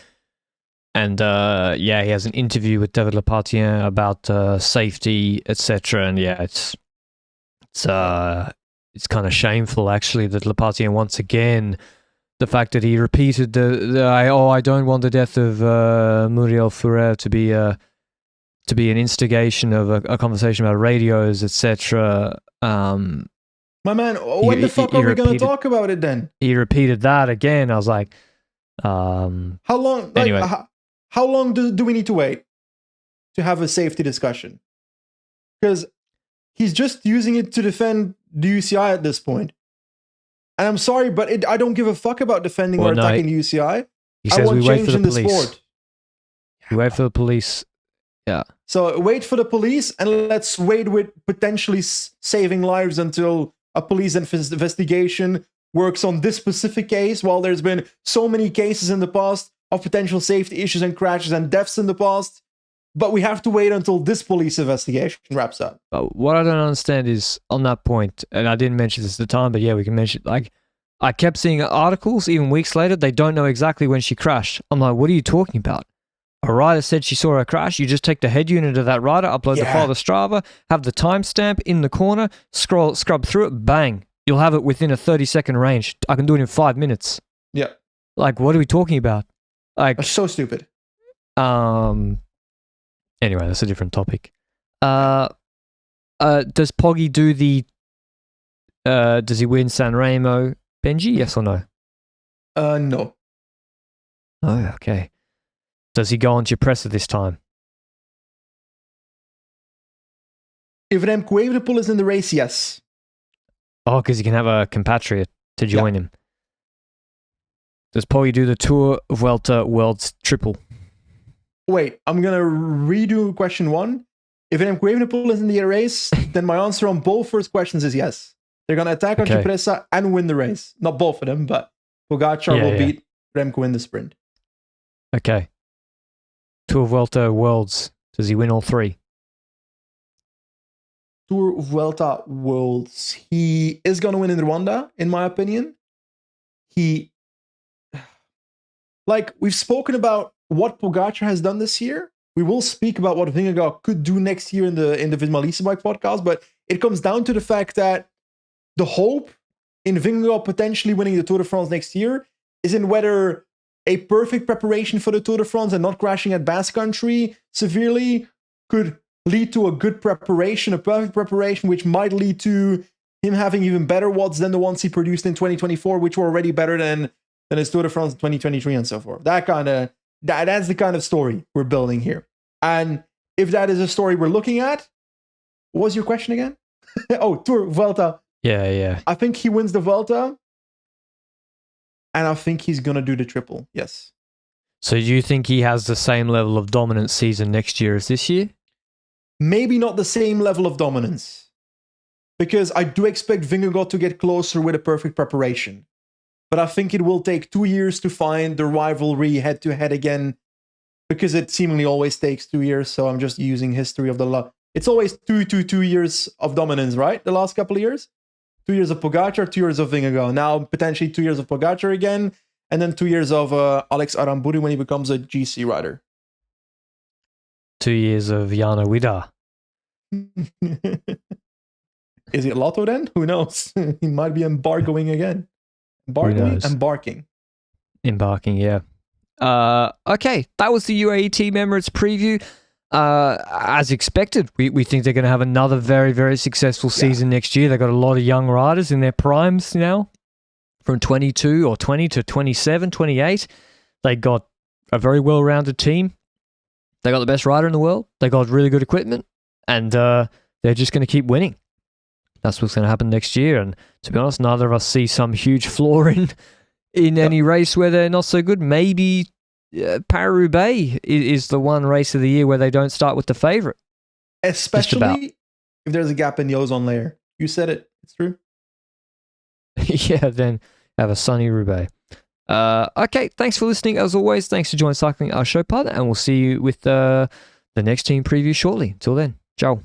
S1: and he has an interview with David Lepartien about safety, etc. And it's kind of shameful actually that Lepartien once again, the fact that he repeated I don't want the death of Muriel Ferrer to be an instigation of a conversation about radios, etc.
S2: My man, when the fuck are we going to talk about it then?
S1: He repeated that again. I was like,
S2: how long? Anyway, how long do we need to wait to have a safety discussion? Because he's just using it to defend the UCI at this point. And I'm sorry, but I don't give a fuck about defending or attacking the UCI.
S1: He says we wait for the police. We wait for the police. Yeah.
S2: So wait for the police and let's wait with potentially saving lives until a police investigation works on this specific case, while there's been so many cases in the past of potential safety issues and crashes and deaths in the past. But we have to wait until this police investigation wraps up.
S1: But what I don't understand is on that point, and I didn't mention this at the time, but yeah, we can mention, like, I kept seeing articles, even weeks later, they don't know exactly when she crashed. I'm like, what are you talking about? A rider said she saw her crash. You just take the head unit of that rider, upload the file to Strava, have the timestamp in the corner, scrub through it, bang. You'll have it within a 30-second range. I can do it in 5 minutes.
S2: Yeah.
S1: Like, what are we talking about? Like,
S2: that's so stupid.
S1: Anyway, that's a different topic. Does Poggy do the... does he win San Remo, Benji? Yes or no?
S2: No.
S1: Oh, okay. Does he go on Cipressa this time?
S2: If Remco Evenepoel is in the race, yes.
S1: Oh, because he can have a compatriot to join him. Does Poggy do the Tour Vuelta Worlds Triple?
S2: Wait, I'm going to redo question 1. If Remco Evenepoel is in the race, then my answer on both first questions is yes. They're going to attack on Cipressa and win the race. Not both of them, but Pogacar will beat Remco in the sprint.
S1: Okay. Tour Vuelta Worlds. Does he win all 3?
S2: Tour Vuelta Worlds. He is going to win in Rwanda, in my opinion. Like, we've spoken about what Pogacar has done this year. We will speak about what Vingegaard could do next year in the Visma Bike podcast, but it comes down to the fact that the hope in Vingegaard potentially winning the Tour de France next year is in whether a perfect preparation for the Tour de France and not crashing at Basque Country severely could lead to a good preparation, a perfect preparation, which might lead to him having even better watts than the ones he produced in 2024, which were already better than his Tour de France in 2023 and so forth. That's the kind of story we're building here. And if that is a story we're looking at, what was your question again? Oh, Tour Vuelta.
S1: Yeah.
S2: I think he wins the Vuelta. And I think he's going to do the triple. Yes.
S1: So do you think he has the same level of dominance season next year as this year?
S2: Maybe not the same level of dominance. Because I do expect Vingegaard to get closer with a perfect preparation. But I think it will take 2 years to find the rivalry head-to-head again. Because it seemingly always takes 2 years. So I'm just using history of the... It's always 2 years of dominance, right? The last couple of years? 2 years of Pogacar, 2 years of Vingegaard. Now, potentially 2 years of Pogacar again. And then 2 years of Alex Aramburu when he becomes a GC rider.
S1: 2 years of Jana Widar.
S2: Is it Lotto then? Who knows? He might be embargoing again. Embarking,
S1: yeah. Okay, that was the UAE Team Emirates preview. As expected, we think they're going to have another very, very successful season next year. They've got a lot of young riders in their primes now, from 22 or 20 to 27, 28. They got a very well-rounded team. They got the best rider in the world. They got really good equipment, and they're just going to keep winning. That's what's going to happen next year. And to be honest, neither of us see some huge flaw in any race where they're not so good. Maybe Paris-Roubaix is the one race of the year where they don't start with the favorite.
S2: Especially if there's a gap in the ozone layer. You said it. It's true.
S1: Yeah, then have a sunny Roubaix. Okay, thanks for listening. As always, thanks for joining Cycling, our show partner, and we'll see you with the next team preview shortly. Till then, ciao.